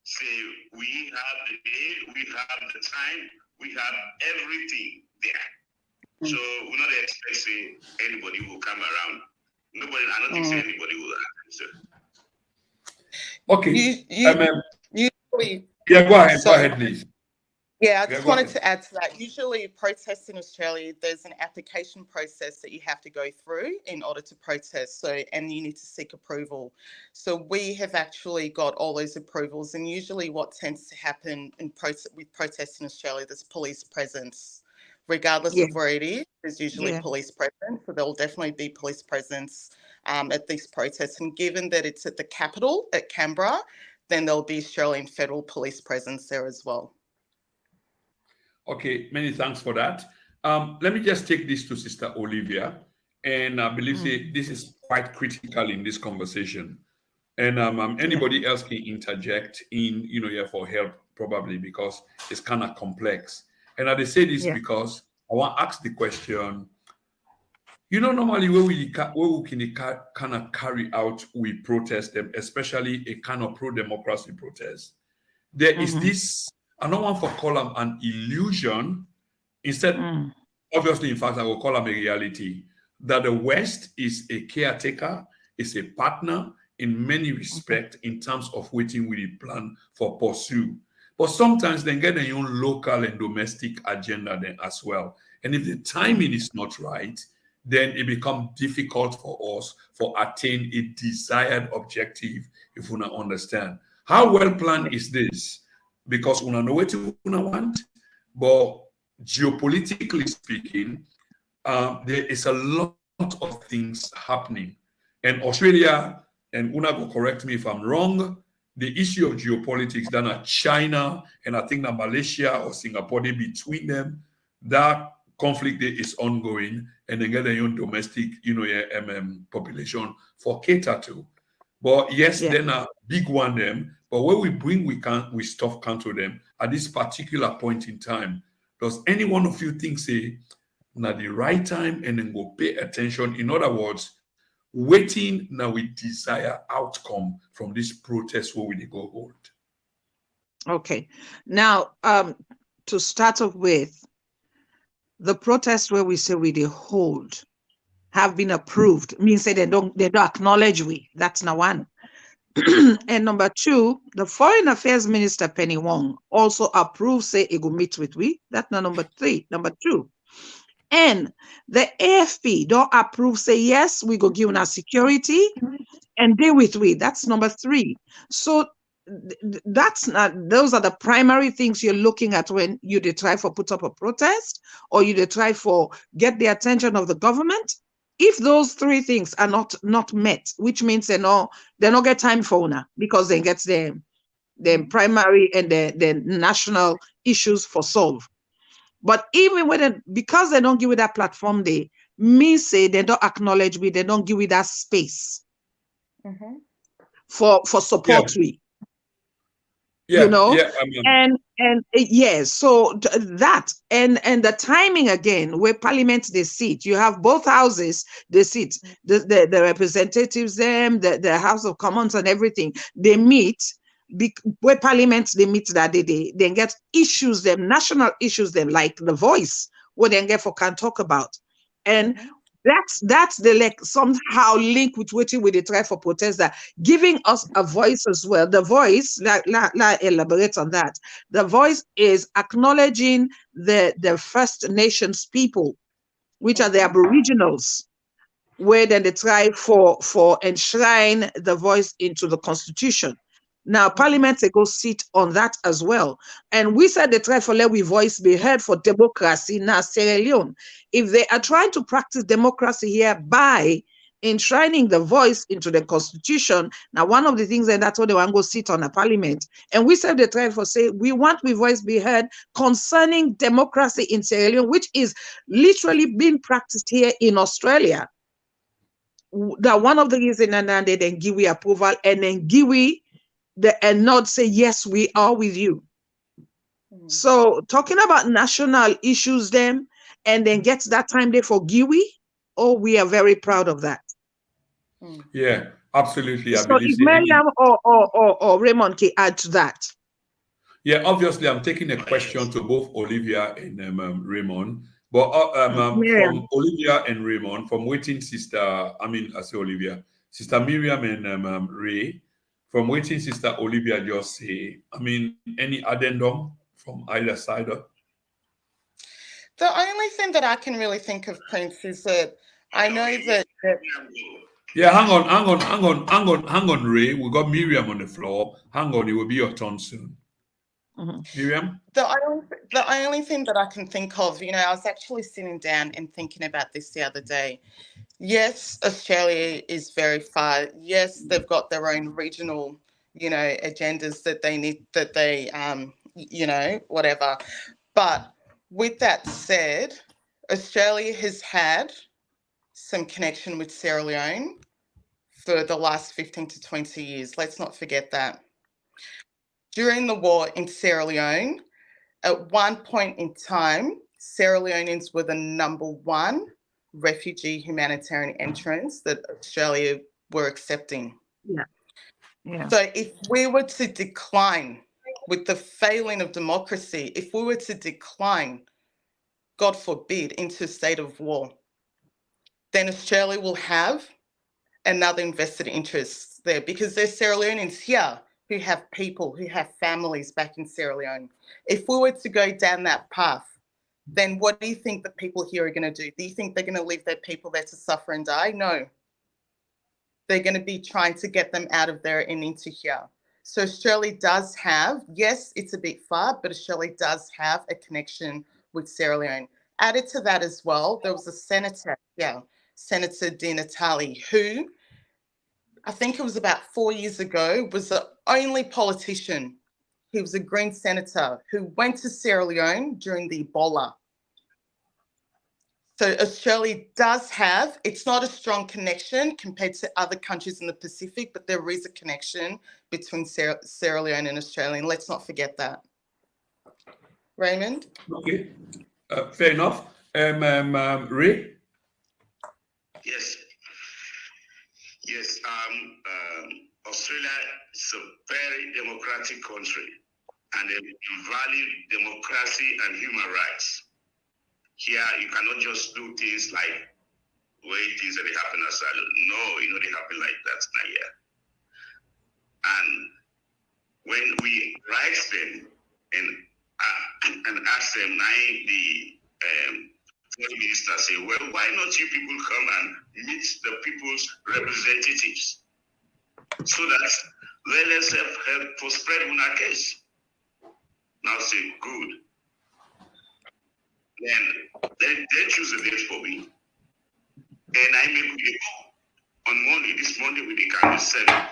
Say we have the day, we have the time, we have everything there. So we're not expecting anybody will come around. Nobody, I don't think anybody will happen. Okay. Usually, Yeah, go ahead. So- Go ahead, please. yeah, I Yeah, just go wanted ahead. to add to that. Usually, protests in Australia, there's an application process that you have to go through in order to protest. So, and you need to seek approval. So, we have actually got all those approvals. And usually, what tends to happen with protests in Australia, there's police presence, regardless of where it is. There's usually police presence. So, there will definitely be police presence at these protests. And given that it's at the capital, at Canberra, then there'll be Australian federal police presence there as well. Okay, many thanks for that. Let me just take this to Sister Olivia, and I believe this is quite critical in this conversation. And anybody else can interject in, here for help probably, because it's kind of complex. And I say this because I want to ask the question. Normally where we can kind of carry out, we protest them, especially a kind of pro-democracy protest. There is this. I don't want to call them an illusion. Instead, obviously, in fact, I will call them a reality, that the West is a caretaker, is a partner in many respects in terms of waiting with the plan for pursue. But sometimes they get their own local and domestic agenda then as well. And if the timing is not right, then it becomes difficult for us for attain a desired objective, if we not understand. How well planned is this? Because we know what we want, but geopolitically speaking, there is a lot of things happening. And Australia, and Una will correct me if I'm wrong, the issue of geopolitics, then China, and I think that Malaysia or Singapore, they between them, that conflict is ongoing, and they get their own domestic, population for cater to. But yes, then a big one them. But when we stuff counter them at this particular point in time. Does any one of you think say now the right time and then go pay attention? In other words, waiting now with desire outcome from this protest where we go hold. Okay. Now, to start off with, the protest where we say we hold have been approved, means say they don't acknowledge we. That's now one. And number two, the Foreign Affairs Minister Penny Wong also approved, say he go meet with we. That's now number two. And the AFP don't approve, say yes, we go give our security and deal with we. That's number three. So that's not, those are the primary things you're looking at when you try for put up a protest or you try for get the attention of the government. If those three things are not met, which means they not get time for una because they get the primary and the national issues for solve. But even when because they don't give you that platform, they say they don't acknowledge me, they don't give you that space for support we. Yeah, You know, yeah, and yes, so that and the timing again, where Parliament they sit, you have both houses they sit, the representatives, them, the House of Commons and everything, they meet. Where Parliament they meet that they then get issues them, national issues them, like the voice, what they get for can talk about, and that's the like somehow link with what we they try for protest, that giving us a voice as well. The voice, like elaborate on that. The voice is acknowledging the First Nations people, which are the Aboriginals, where then they try for enshrine the voice into the Constitution. Now, Parliament they go sit on that as well. And we said they try for let we voice be heard for democracy. Now, Sierra Leone, if they are trying to practice democracy here by enshrining the voice into the Constitution, now one of the things, and that's what they want to go sit on a Parliament. And we said they try for say we want we voice be heard concerning democracy in Sierra Leone, which is literally being practiced here in Australia. That one of the reasons, and then they then give we approval, and then give we and not say yes, we are with you. So talking about national issues, them, and then gets that time there for Giwi. Oh, we are very proud of that. Yeah, absolutely. I So believe if Miriam or Raymond can add to that. Yeah, obviously, I'm taking a question to both Olivia and Raymond. But Miriam. from Olivia and Raymond, from waiting sister, I say Olivia, sister Miriam and Ray, from waiting sister Olivia, just say, any addendum from either side? The only thing that I can really think of, Prince, is that I know that. Yeah, hang on, Ray. We got Miriam on the floor. Hang on, it will be your turn soon. Miriam? The only thing that I can think of, I was actually sitting down and thinking about this the other day. Yes, Australia is very far. Yes, they've got their own regional, agendas that they need, that they, whatever. But with that said, Australia has had some connection with Sierra Leone for the last 15 to 20 years. Let's not forget that. During the war in Sierra Leone, at one point in time, Sierra Leoneans were the #1 refugee humanitarian entrants that Australia were accepting. Yeah. So if we were to decline with the failing of democracy, if we were to decline, God forbid, into a state of war, then Australia will have another invested interest there, because there's Sierra Leoneans here who have people, who have families back in Sierra Leone. If we were to go down that path, then what do you think the people here are going to do? Do you think they're going to leave their people there to suffer and die? No. They're going to be trying to get them out of there and into here. So Australia does have, yes, it's a bit far, but Australia does have a connection with Sierra Leone. Added to that as well, there was a senator, Senator Di Natale, who I think it was about 4 years ago, was the only politician. He was a Green senator who went to Sierra Leone during the Ebola. So Australia does have, it's not a strong connection compared to other countries in the Pacific, but there is a connection between Sierra Leone and Australia, and let's not forget that. Raymond? Okay, fair enough. Ray? Yes, Australia is a very democratic country, and they value democracy and human rights. Here, you cannot just do things like way things that happen outside. No, they happen like that not here. And when we write them and ask them, the foreign minister say, well, why not you people come and meet the people's representatives so that let us help for spread on our case? Now say, good. Then they choose a date for me. And I make we go on Monday. This Monday we can be 7.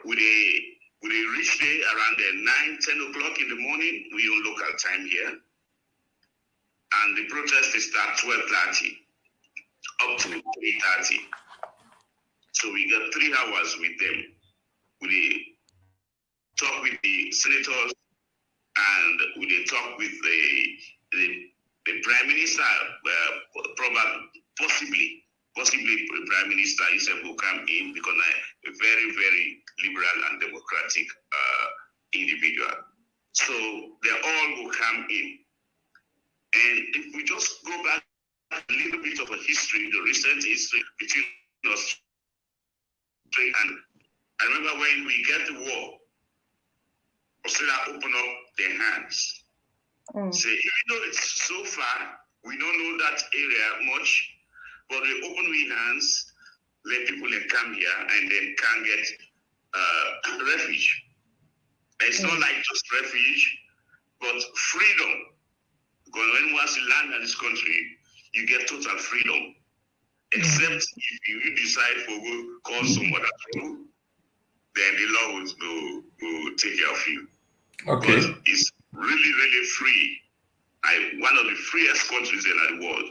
We reach there around 9, 10 o'clock in the morning. We on local time here. And the protest is start 12:30 up to 3:30. So we got 3 hours with them. We talk with the senators and we talk with the prime minister, probably, possibly the prime minister himself will come in because I'm a very, very liberal and democratic individual. So they all will come in. And if we just go back a little bit of a history, the recent history between us, and I remember when we get the war, Australia opened up their hands. Say, even though it's so far, we don't know that area much, but they open their hands, let people come here and then can get refuge. And it's not like just refuge, but freedom. Because when once you land in this country, you get total freedom. Except if you decide to go cause some other trouble, then the law will take care of you. Okay. But it's really, really free. One of the freest countries in the world.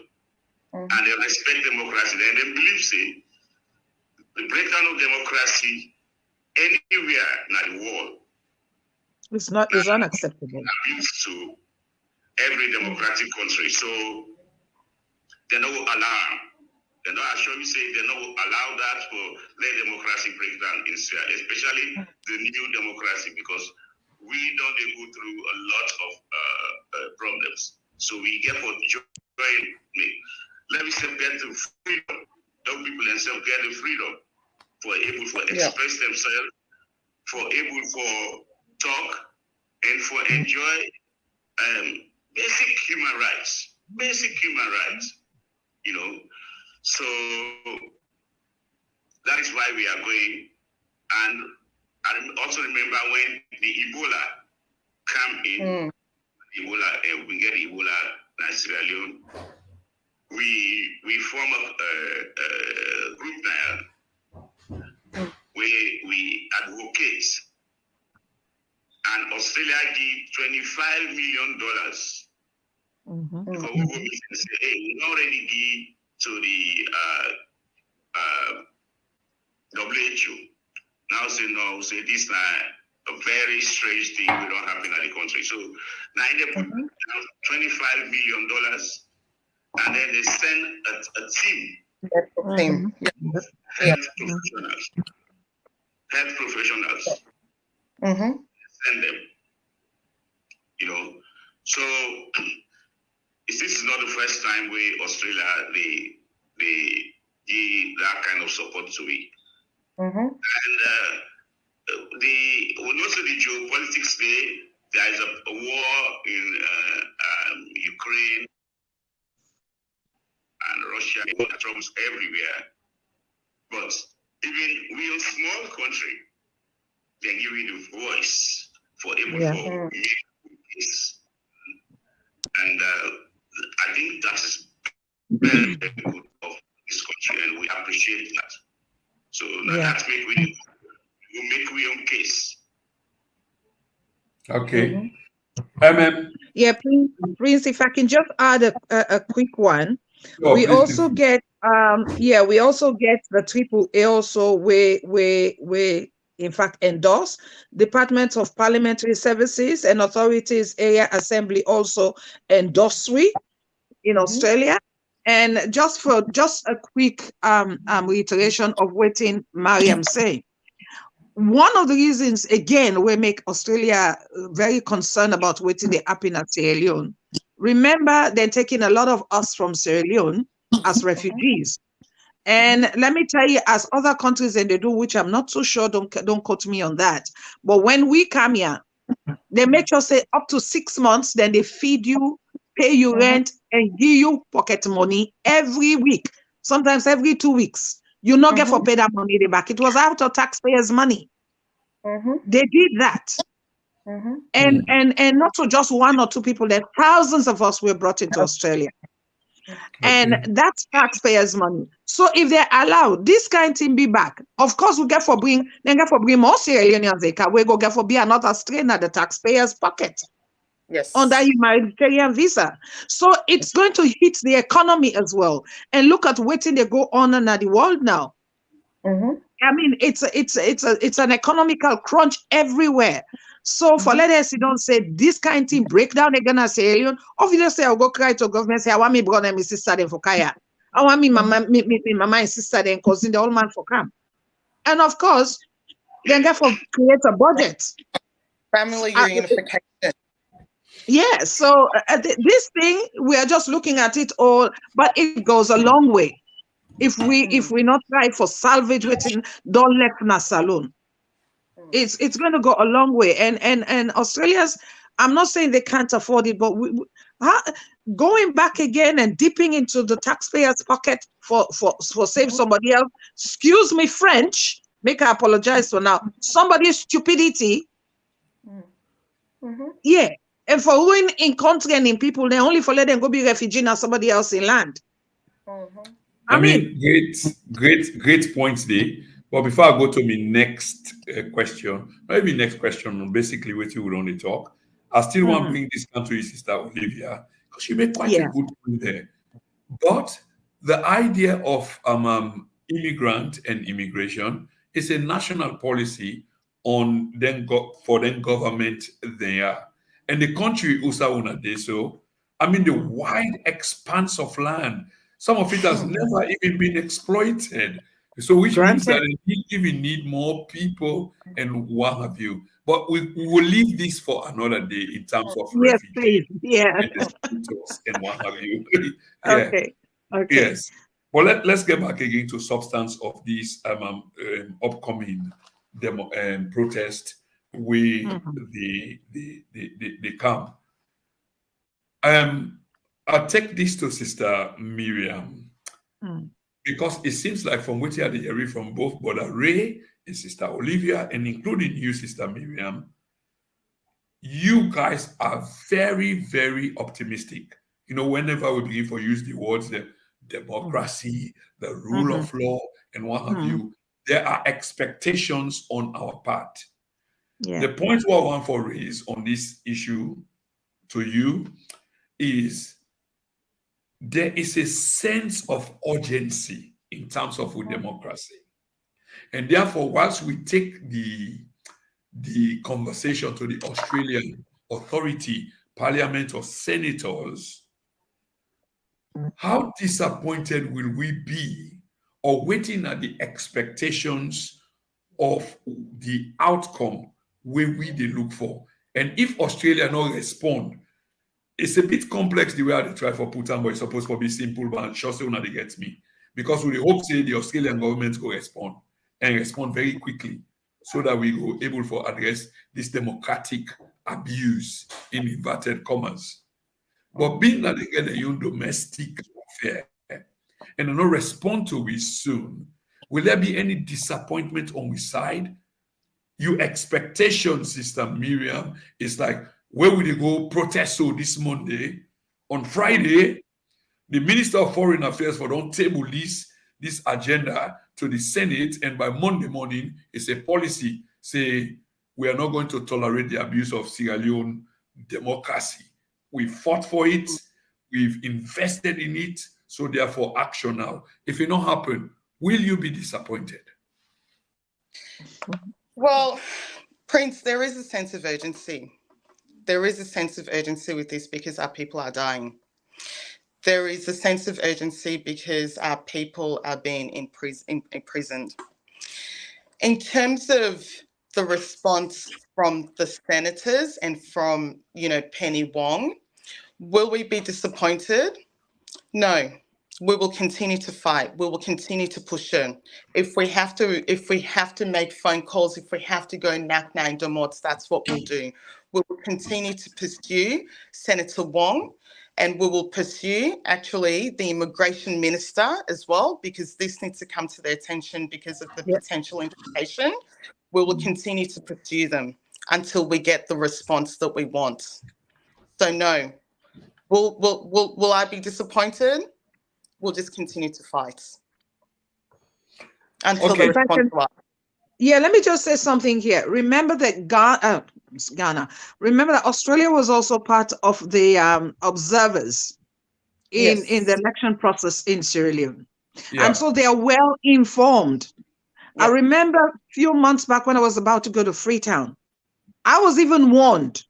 And they respect democracy. And they believe, say, the breakdown of democracy anywhere in the world it's unacceptable. Abuse to every democratic country. So they don't allow. They don't actually say they don't allow that for let democracy break down in Israel, especially the new democracy, because we don't go through a lot of problems. So we get for join me. Let me say get the freedom. Young people themselves get the freedom for able to express themselves, for able to talk, and for enjoy basic human rights. Basic human rights. You know. So that is why we are going. And I also remember when the Ebola came in, we get Ebola in Sierra Leone. We form a group now where we advocate, and Australia give $25 million for who say, hey, we already give to the WHO. Now say no, say this now a very strange thing we don't happen in the country. So now they put $25 million, and then they send a team. Health professionals. Send them. You know, so this is not the first time we Australia they give that kind of support to it. And when also the geopolitics there is a war in Ukraine and Russia, troubles everywhere. But even we a small country, they're giving the voice for able to make peace. And I think that is very, very good of this country, and we appreciate that. So that's make we make our own case. Okay. Yeah, Prince, if I can just add a quick one. Sure, we also get the AAA also we in fact endorse Department of Parliamentary Services and Authorities Area Assembly also endorse we in Australia. And just a quick reiteration of what Mariam saying. One of the reasons, again, we make Australia very concerned about waiting the happen at Sierra Leone. Remember, they're taking a lot of us from Sierra Leone as refugees. And let me tell you, as other countries and they do, which I'm not so sure, don't quote me on that. But when we come here, they make sure say up to 6 months, then they feed you, pay you rent, and give you pocket money every week, sometimes every 2 weeks. You not get for pay that money back. It was out of taxpayers' money. They did that. And not so just 1 or 2 people, there thousands of us were brought into Australia. And that's taxpayers' money. So if they allow this kind of thing be back, of course we get for bring more Sierra Leoneans, we go get for be another strain at the taxpayers' pocket. Yes. Under humanitarian visa. So it's going to hit the economy as well. And look at waiting they go on in the world now. I mean, it's an economical crunch everywhere. So for let us don't say this kind of thing break down again as alien. Obviously, I'll go cry to government say I want me brother and my sister then for kaya. I want me mama me mama and sister then causing the old man for camp. And of course, then therefore create a budget. Family reunification. Yeah, so this thing we are just looking at it all, but it goes a long way. If we not try for salvage waiting, don't let na saloon. It's going to go a long way. And Australia's, I'm not saying they can't afford it, but going back again and dipping into the taxpayers' pocket for save somebody else. Excuse me, French. Make I apologize for now. Somebody's stupidity. Yeah. And for ruin in country and in people, they only for let them go be refugee now somebody else in land. I mean, great points there. But before I go to my next question, maybe next question, basically what you would only talk, I still want to bring this country, Sister Olivia, because she made quite a good point there. But the idea of immigrant and immigration is a national policy on for government there. And the country Usauna de so, I mean, the wide expanse of land, some of it has never even been exploited. So which means that we even need more people and what have you. But we will leave this for another day in terms of refugees and what have you. Okay. Yes. Well, let's get back again to substance of these upcoming protest where they come. I'll take this to Sister Miriam. Because it seems like from what you had heard from both Brother Ray and Sister Olivia, and including you, Sister Miriam, you guys are very, very optimistic. You know, whenever we begin to use the words, the democracy, the rule of law, and what have you, there are expectations on our part. The point what I want to raise on this issue to you is there is a sense of urgency in terms of democracy. And therefore, once we take the conversation to the Australian authority, parliament or senators, how disappointed will we be or waiting at the expectations of the outcome where we they look for? And if Australia not respond, it's a bit complex the way they try for put on, but it's supposed to be simple, but sure say they get me. Because we hope say the Australian government will respond and respond very quickly so that we will able to address this democratic abuse in inverted commas. But being that they get a young domestic affair and not respond to it soon, will there be any disappointment on we side? Your expectation, Sister Miriam, is like, where will they go protest so this Monday? On Friday, the Minister of Foreign Affairs for don't table this agenda to the Senate, and by Monday morning, it's a policy say we are not going to tolerate the abuse of Sierra Leone democracy. We fought for it, we've invested in it, so therefore action now. If it not happen, will you be disappointed? Well, Prince, there is a sense of urgency. There is a sense of urgency with this because our people are dying. There is a sense of urgency because our people are being imprisoned. In terms of the response from the senators and from, Penny Wong, will we be disappointed? No. We will continue to fight. We will continue to push in. If we have to make phone calls, if we have to go knock doors, that's what we'll do. We will continue to pursue Senator Wong, and we will pursue actually the immigration minister as well, because this needs to come to their attention because of the potential implication. We will continue to pursue them until we get the response that we want. So no, will I be disappointed? We'll just continue to fight until the response arrives. Yeah, let me just say something here. Remember that Ghana. Remember that Australia was also part of the observers in the election process in Sierra Leone, and so they are well informed. I remember a few months back when I was about to go to Freetown, I was even warned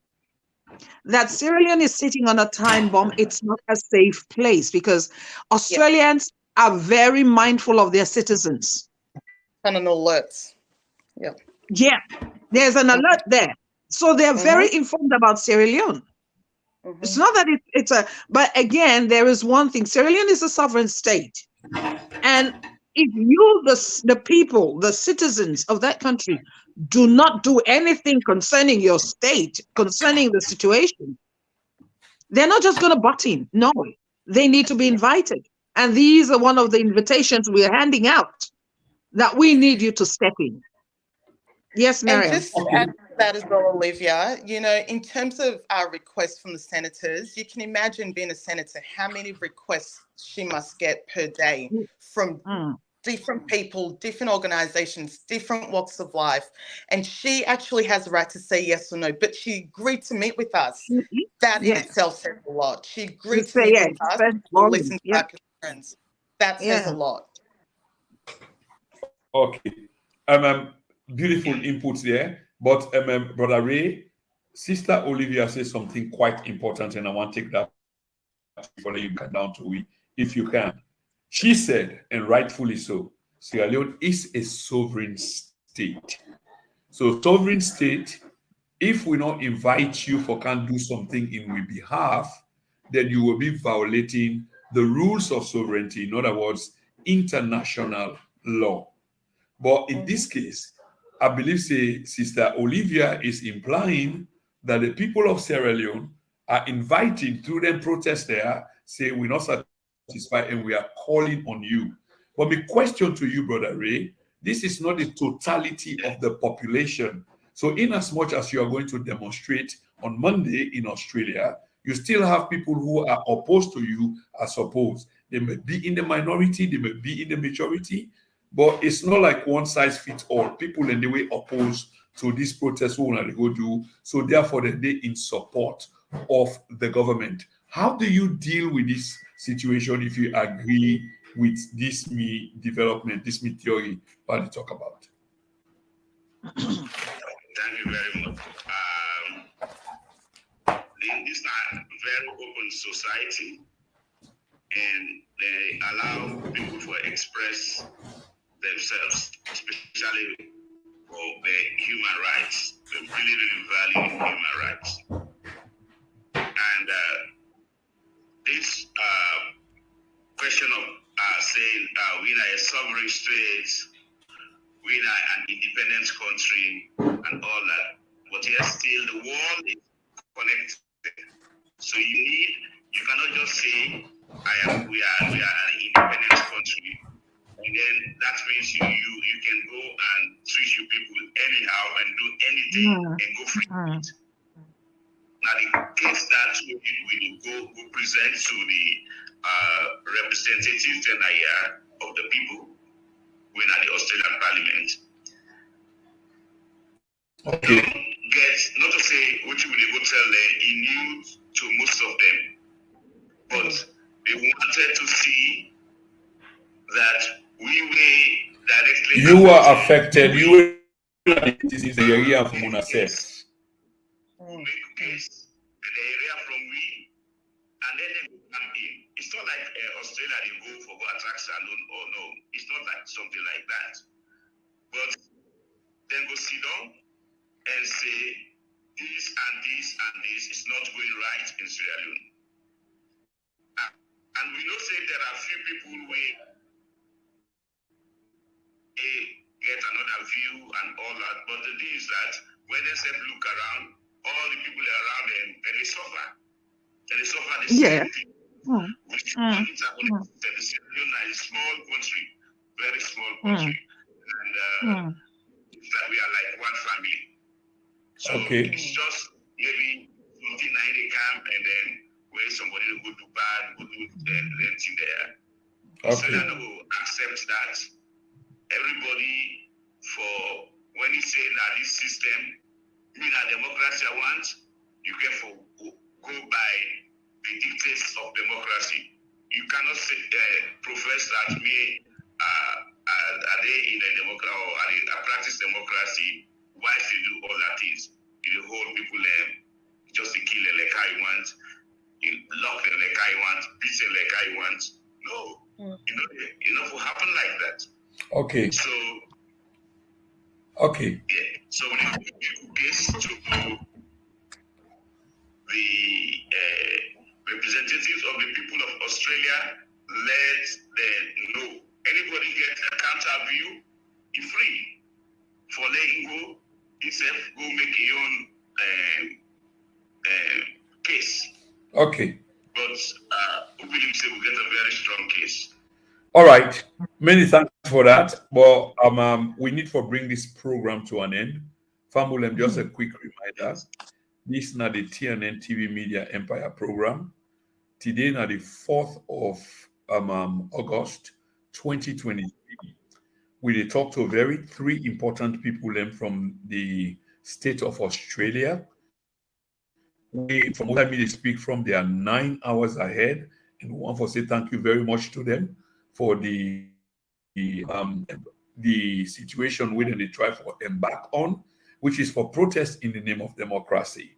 that Sierra Leone is sitting on a time bomb. It's not a safe place because Australians are very mindful of their citizens. And an alert. Yeah. Yeah, there's an alert there. So they're very informed about Sierra Leone. It's not that it's a, but again, there is one thing. Sierra Leone is a sovereign state. And if you, the people, the citizens of that country, do not do anything concerning your state, concerning the situation, they're not just going to butt in. No, they need to be invited. And these are one of the invitations we're handing out, that we need you to step in. Yes, Mariam. And just to add to that as well, Olivia, you know, in terms of our requests from the senators, you can imagine being a senator, how many requests she must get per day from different people, different organizations, different walks of life. And she actually has the right to say yes or no, but she agreed to meet with us. That in itself says a lot. She agreed to meet with us to listen to our concerns. That says a lot. Okay. Beautiful inputs there. But Brother Ray, Sister Olivia says something quite important, and I want to take that before you get down to it, if you can. She said, and rightfully so, Sierra Leone is a sovereign state. So sovereign state, if we not invite you for can do something in we behalf, then you will be violating the rules of sovereignty. In other words, international law. But in this case, I believe Sister Olivia is implying that the people of Sierra Leone are inviting through them protest there, say we're not satisfied and we are calling on you. But my question to you, Brother Ray, this is not the totality of the population. So in as much as you are going to demonstrate on Monday in Australia, you still have people who are opposed to you as opposed. They may be in the minority, they may be in the majority, but it's not like one size fits all. People in the way opposed to this protest who want to go do. So therefore, they in support of the government. How do you deal with this situation if you agree with this me development, this me theory what you talk about? Thank you very much. This is a very open society, and they allow people to express themselves, especially for the human rights. They really, really value human rights. And this question of saying we are a sovereign state, we are an independent country, and all that, but yet still the world is connected. So you cannot just say we are an independent country, and then that means you can go and treat your people anyhow and do anything and go free. Now the case that we present to the representatives of the people when at the Australian Parliament. Okay. Not to say which will go tell them, he knew to most of them, but they wanted to see that we were directly. You are affected. You were in the area of Munasef. Make case the area from we, and then they come in. It's not like Australia they go for attract salon or no. It's not like something like that. But then go sit down and say this and this and this is not going right in Sierra Leone. And we know say there are few people who get another view and all that, but the thing is that when they say look around, all the people around them, and they suffer. And they suffer the same thing. Which means that Sierra Leone is a small country, very small country. And it's like we are like one family. So it's just maybe something like they come and then where somebody will go to bad, go to anything there. So that they will accept that everybody for when he say that this system, mean that democracy I want, you can go by the dictates of democracy. You cannot say, profess that me are they in a democracy or whilst you do all that things, you hold people just to kill them like how you want, you lock them like how you want, beat them like how you want. No, you know, will happen like that. Okay. So, okay. Yeah. So when you case to the representatives of the people of Australia, let them know. Anybody get a counter view, you're free for letting go. Yourself go make your own case. Okay. But we believe we'll get a very strong case. All right. Many thanks for that. But we need to bring this program to an end. Famulem, just a quick reminder. This is not the TNN TV Media Empire program. Today, now the 4th of August 2023. We talk to three important people from the state of Australia. From what I mean, speak from, they are 9 hours ahead, and we want to say thank you very much to them for the situation where they try to embark on, which is for protest in the name of democracy.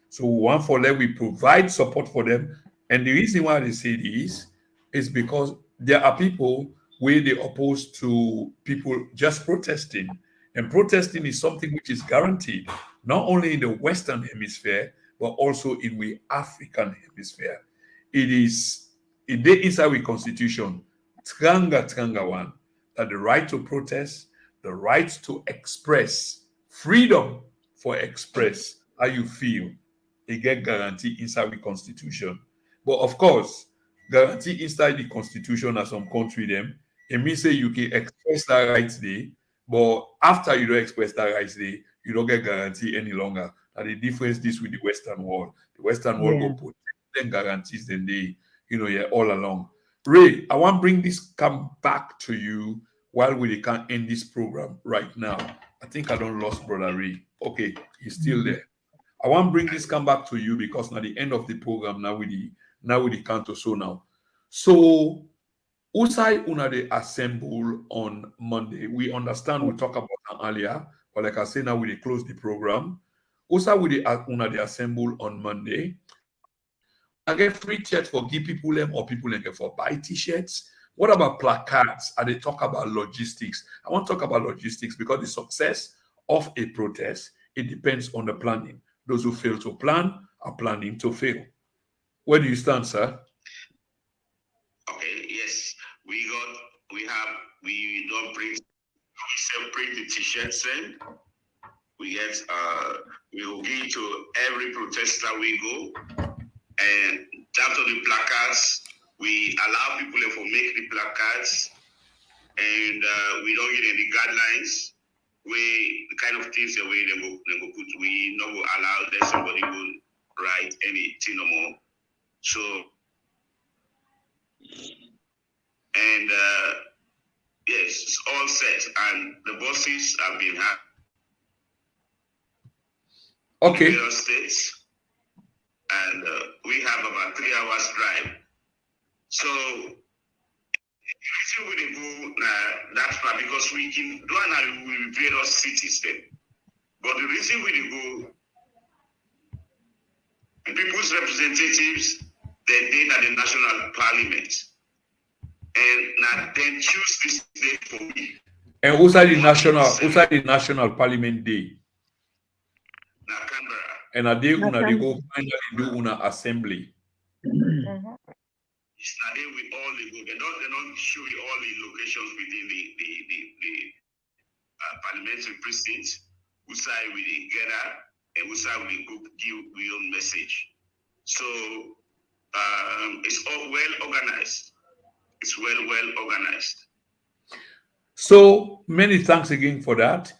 So we want for them, we provide support for them, and the reason why they say this is because there are people where they oppose to people just protesting, and protesting is something which is guaranteed not only in the Western Hemisphere but also in the African Hemisphere. It is inside the Constitution, Tanga one, that the right to protest, the right to express, freedom for express how you feel, they get guarantee inside the Constitution. But of course, guarantee inside the Constitution as some country them, it means say you can express that right there, but after you don't express that right there, you don't get guarantee any longer. And the difference is with the Western world. The Western world will put them guarantees then they, all along. Ray, I want to bring this come back to you while we can end this program right now. I think I don't lost Brother Ray. Okay, he's still there. I want to bring this come back to you because now the end of the program now with the canto so now. So Usai una they assemble on Monday. We understand we talk about that earlier, but like I say now we close the program. Usai we una they assemble on Monday. I get free t-shirts for give people them or people them for buy t-shirts. What about placards? And they talk about logistics. I want to talk about logistics because the success of a protest, it depends on the planning. Those who fail to plan are planning to fail. Where do you stand, sir? Okay, yes. We don't bring, we separate the t-shirts in. We will give to every protester we go. And after the placards, we allow people to make the placards, and we don't get any guidelines. We the kind of things that they go put. We not go allow that somebody will write anything no more. So, and yes, it's all set, and the buses have been had. Okay. In various states. And we have about 3 hours drive. So the reason we go that far because we can do and we various cities then. But the reason we go, people's representatives, they did at the national parliament, and now then choose this day for me. And who's the national parliament day? Now Canberra. And a day they go finally do una assembly. It's not there with all the go. They don't show you all the locations within the parliamentary precincts. Who side will they gather and who side will they go give your own message. So it's all well organized. It's well organized. So many thanks again for that.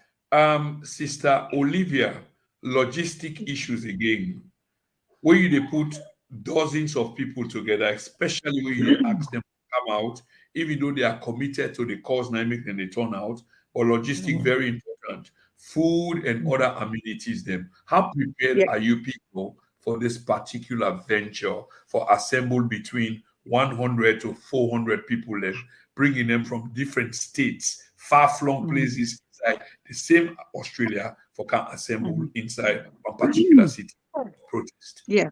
Sister Olivia, logistic issues again. Where they put dozens of people together, especially when you ask them to come out, even though they are committed to the cause, now make them they turn out. But logistic very important. Food and other amenities. Them. How prepared are you people for this particular venture for assemble between 100 to 400 people, bringing them from different states, far-flung places inside the same Australia for can assemble inside a particular city protest. Yeah.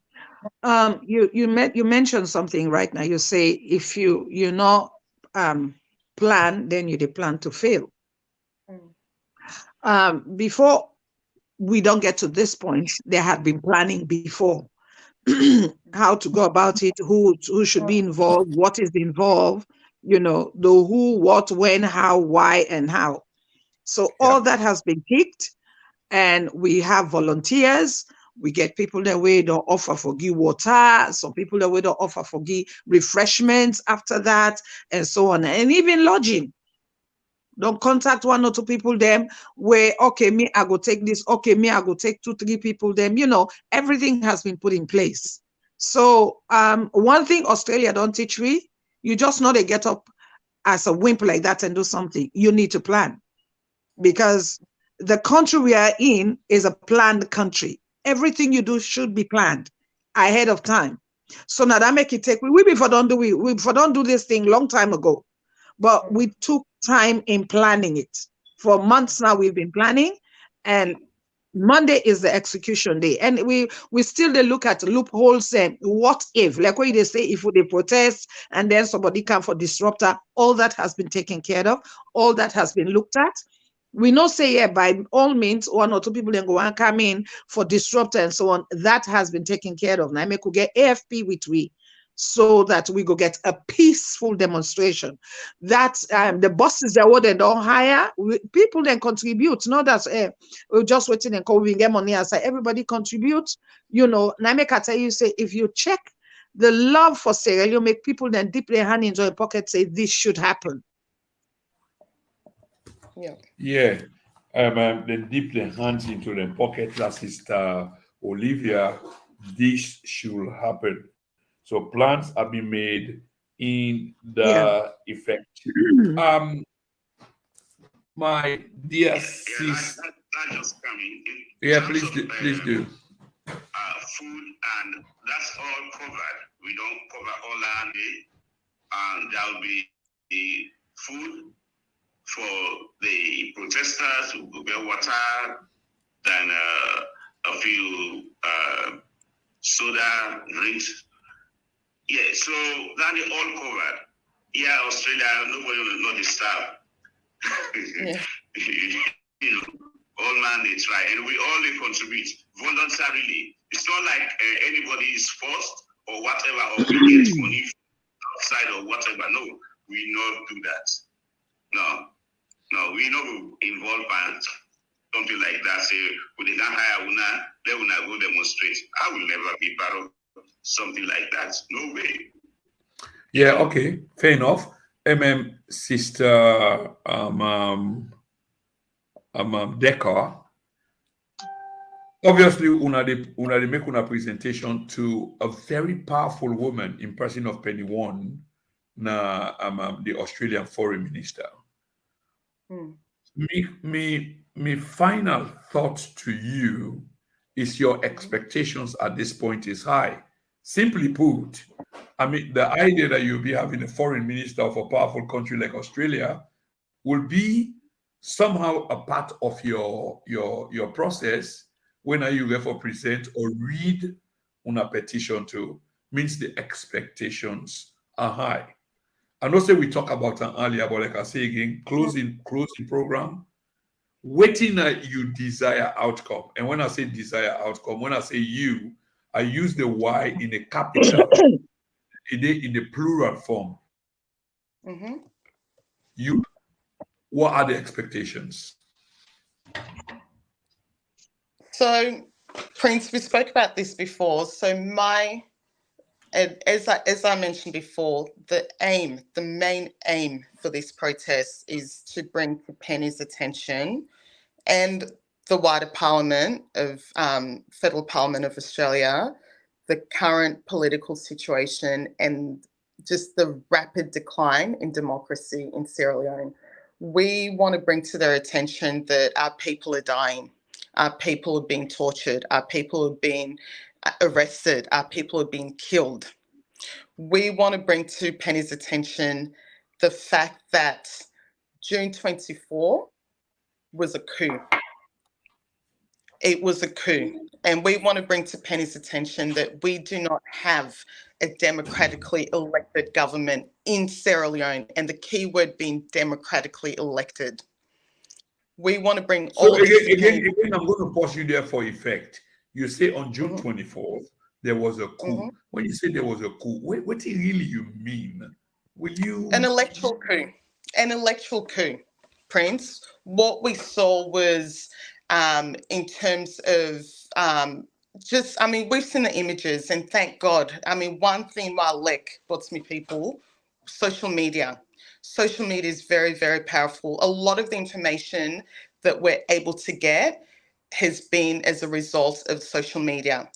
You mentioned something right now. You say if you not plan, then you plan to fail. Before we don't get to this point, there had been planning before. How to go about it, who should be involved, what is involved, the who, what, when, how, why, and how. So all that has been picked, and we have volunteers. We get people that way don't offer for give water, some people that way don't offer for give refreshments after that, and so on, and even lodging. Don't contact one or two people them where, okay, me, I go take this, okay, me, I go take 2-3 people them, everything has been put in place. So one thing Australia don't teach we, you just not get up as a wimp like that and do something. You need to plan, because the country we are in is a planned country. Everything you do should be planned ahead of time. So now that make it take, we before don't do this thing long time ago, but we took time in planning it. For months now we've been planning, and Monday is the execution day, and we still they look at loopholes and what if, like what they say, if they protest and then somebody come for disruptor, all that has been taken care of, all that has been looked at. We not say, yeah, by all means, 1 or 2 people then go and come in for disruptor and so on. That has been taken care of. Now I could get AFP with we, so that we go get a peaceful demonstration. That the buses that what they don't hire, people then contribute. Not that we're just waiting and call we get money aside. Everybody contributes. Now I tell you, say, if you check the love for Sierra Leone, make people then dip their hand into their pocket, say this should happen. Yeah. Then dip their hands into their pocket, that Sister Olivia, this should happen. So plans have been made in the effect. My dear sister. That just coming. Please do. Food, and that's all covered. We don't cover all our day. And there will be the food for the protesters who will get water, then a few soda drinks. Yeah, so that is all covered. Yeah, Australia, nobody will not disturb. All man they try, and we all contribute voluntarily. It's not like anybody is forced or whatever, or we get money outside or whatever. No, we not do that. No, we not involve and something like that. Say, we didn't hire una, let una go demonstrate. I will never be part of something like that. No way. Yeah, okay, fair enough. Sister Decker, obviously una de make una presentation to a very powerful woman in person of Penny One, the Australian Foreign Minister. Me final thought to you is your expectations at this point is high. Simply put, the idea that you'll be having a foreign minister of a powerful country like Australia will be somehow a part of your process when you therefore present or read on a petition to, means the expectations are high. I know say we talk about an earlier, but like I say again, closing program, waiting that you desire outcome. And when I say desire outcome, when I say you, I use the Y in a capital, in the plural form. You, what are the expectations? So, Prince, we spoke about this before. So as I mentioned before, the main aim for this protest is to bring to Penny's attention and the wider Parliament of Federal Parliament of Australia, the current political situation and just the rapid decline in democracy in Sierra Leone. We want to bring to their attention that our people are dying, our people are being tortured, our people are being arrested, our people are being killed. We want to bring to Penny's attention the fact that June 24 was a coup. It was a coup. And we want to bring to Penny's attention that we do not have a democratically elected government in Sierra Leone, and the key word being democratically elected. We want to bring So all of this again, I'm going to pause you there for effect. You say on June 24th, there was a coup. When you say there was a coup, what really you mean? Will you... An electoral coup. An electoral coup, Prince. What we saw was in terms of we've seen the images, and thank God. I mean, one thing what's me people, social media. Social media is very, very powerful. A lot of the information that we're able to get has been as a result of social media.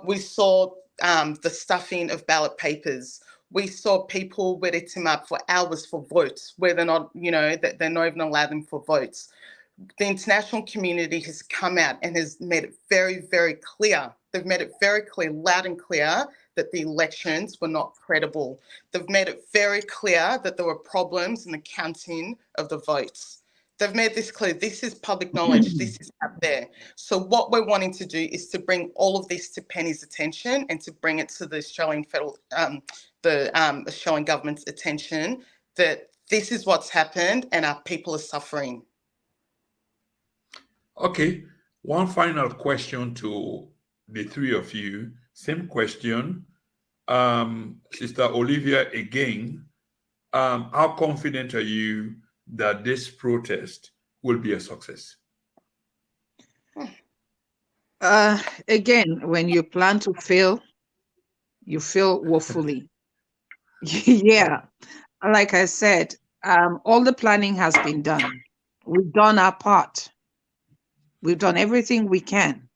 We saw the stuffing of ballot papers. We saw people where they team up for hours for votes, where they're not, that they're not even allowed them for votes. The international community has come out and has made it very, very clear. They've made it very clear, loud and clear, that the elections were not credible. They've made it very clear that there were problems in the counting of the votes. They've made this clear. This is public knowledge. This is out there. So what we're wanting to do is to bring all of this to Penny's attention and to bring it to the Australian Australian government's attention, that this is what's happened and our people are suffering. Okay, one final question to the three of you. Same question. Sister Olivia, again, how confident are you that this protest will be a success? Again, when you plan to fail, you fail woefully. Yeah, like I said, all the planning has been done. We've done our part. We've done everything we can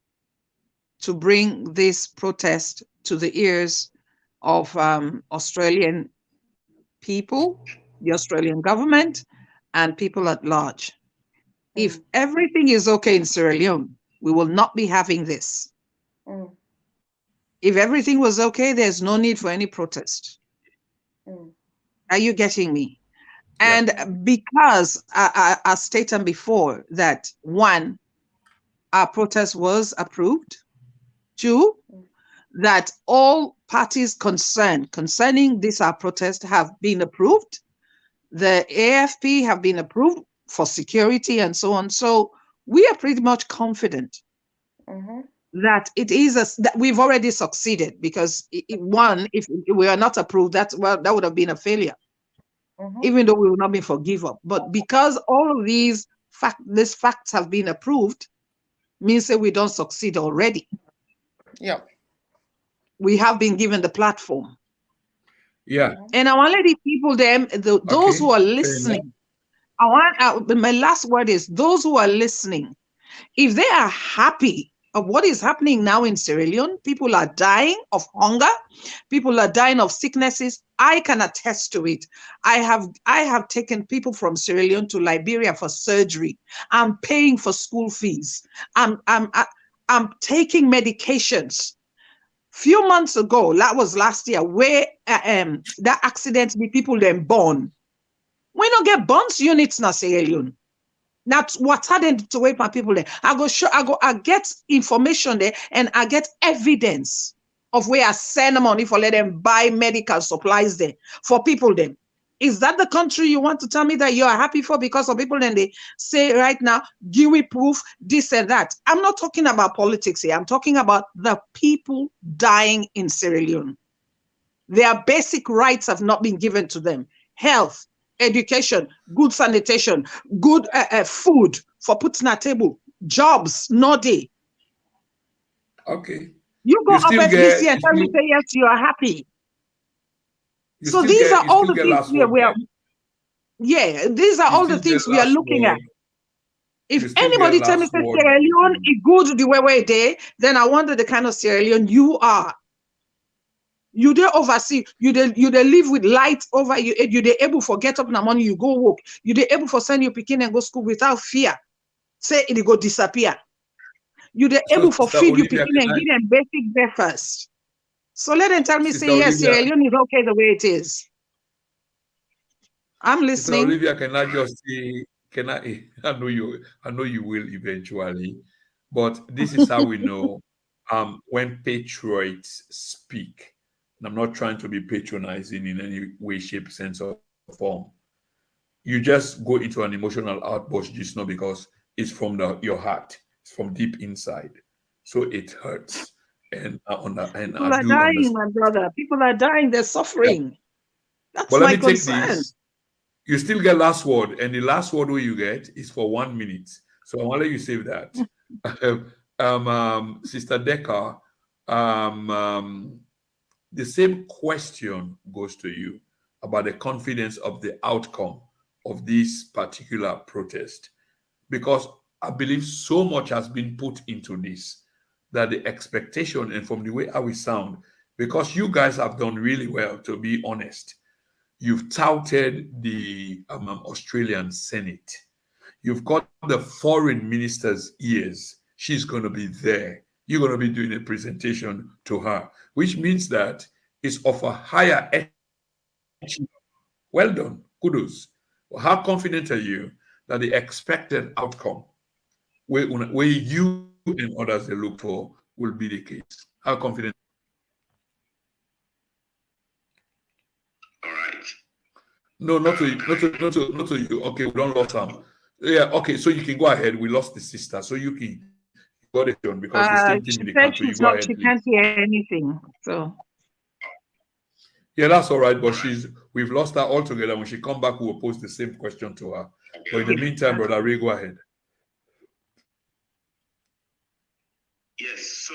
to bring this protest to the ears of Australian people, the Australian government, and people at large. If everything is okay in Sierra Leone, we will not be having this. If everything was okay, there's no need for any protest. Are you getting me? Yeah. And because I stated before that, one, our protest was approved. Two, that all parties concerning this our protest have been approved. The AFP have been approved for security and so on. So we are pretty much confident that it is that we've already succeeded, because if we are not approved, that would have been a failure, even though we will not be forgive up. But because all of these facts have been approved, means that we don't succeed already. Yeah. We have been given the platform. Yeah. And I want to let the people, those who are listening, my last word is, those who are listening, if they are happy of what is happening now in Sierra Leone, people are dying of hunger, people are dying of sicknesses. I can attest to it. I have taken people from Sierra Leone to Liberia for surgery. I'm paying for school fees. I'm taking medications. Few months ago, that was last year, where that accident, the people then born. We don't get bonds units now, Sierra Leone. That's what's happened to wait for people there. I get information there, and I get evidence of where I send money for let them buy medical supplies there for people there. Is that the country you want to tell me that you are happy for because of people? And they say right now, give me proof, this and that. I'm not talking about politics here. I'm talking about the people dying in Sierra Leone. Their basic rights have not been given to them. Health, education, good sanitation, good food for putting at table, jobs, no day. Okay. You go up FBC and tell me, say, yes, you are happy. So these are all the things these are all the things we are looking at. If anybody tell me that Sierra Leone is good the way they, then I wonder the kind of Sierra Leone you are. You dey oversee, you dey live with light over you, you dey able for get up in the morning, you go work, you dey able for send your pikin and go school without fear. Say it go disappear. You dey able for feed your pikin and give them basic breakfast. So let them tell me, say yes, Sierra Leone is okay the way it is. I'm listening. Olivia, can I just say, I know you will eventually. But this is how we know when patriots speak. And I'm not trying to be patronizing in any way, shape, sense, or form. You just go into an emotional outburst just not because it's from your heart, it's from deep inside. So it hurts. And People I are do dying, understand. my brother. People are dying. They're Yeah. suffering. That's But let my me take concern. this. You still get last word, and the last word you get is for 1 minute. So I want to let you save that. Sister Decker, the same question goes to you about the confidence of the outcome of this particular protest, because I believe so much has been put into this that the expectation, and from the way how we sound, because you guys have done really well, to be honest. You've touted the Australian Senate. You've got the foreign minister's ears. She's going to be there. You're going to be doing a presentation to her, which means that it's of a higher echelon. Well done. Kudos. Well, how confident are you that the expected outcome, where you and others they look for, will be the case? How confident? All right. No, not to you. Not to you. Okay, we don't lost some. Yeah, okay, so you can go ahead. We lost the sister. So you can got it on because the same thing She in the said country. You go ahead, she please. can't hear anything. So Yeah, that's all right. But we've lost her altogether. When she come back, we'll pose the same question to her. But in the meantime, Brother Ray, go ahead. Yes. So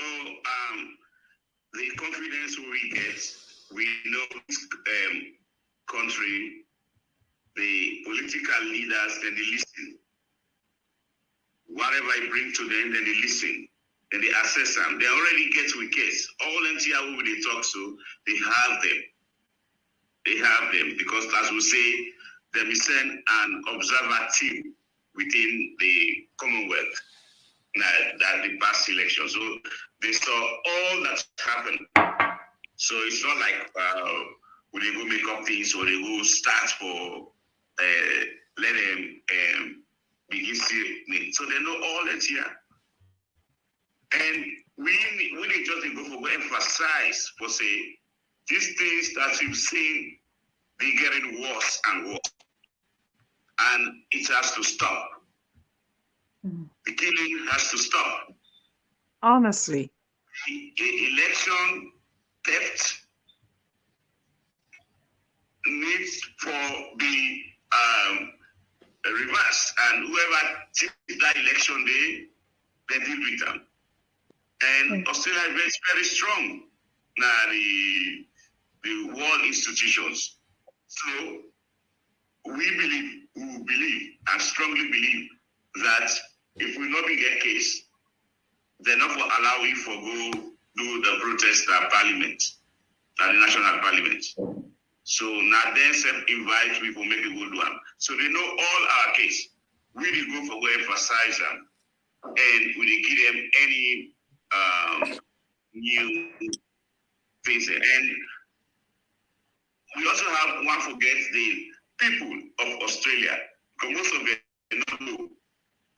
the confidence we get, we know this country, the political leaders, then they listen. Whatever I bring to them, then they listen. Then they assess them. They already get with case. All NTR who they talk to, they have them. They have them because, as we say, they will send an observer team within the Commonwealth that the past election. So they saw all that happened. So it's not like when they go make up things or they go start for let them be listening. So they know all that here. And we just go for emphasize for say these things that you've seen, they're getting worse and worse. And it has to stop. The killing has to stop. honestly, The election theft needs for the reverse, and whoever takes that election day, they deal with them. And Australia is very strong now, the world institutions. So we believe and strongly believe that if we not be get case, they're not for allow you for go do the protest at parliament, at the national parliament. So now then invite people, make people do them. So they know all our case. We did go for where emphasize them, and we did give them any new things. And we also have one forget the people of Australia, because most of them don't know.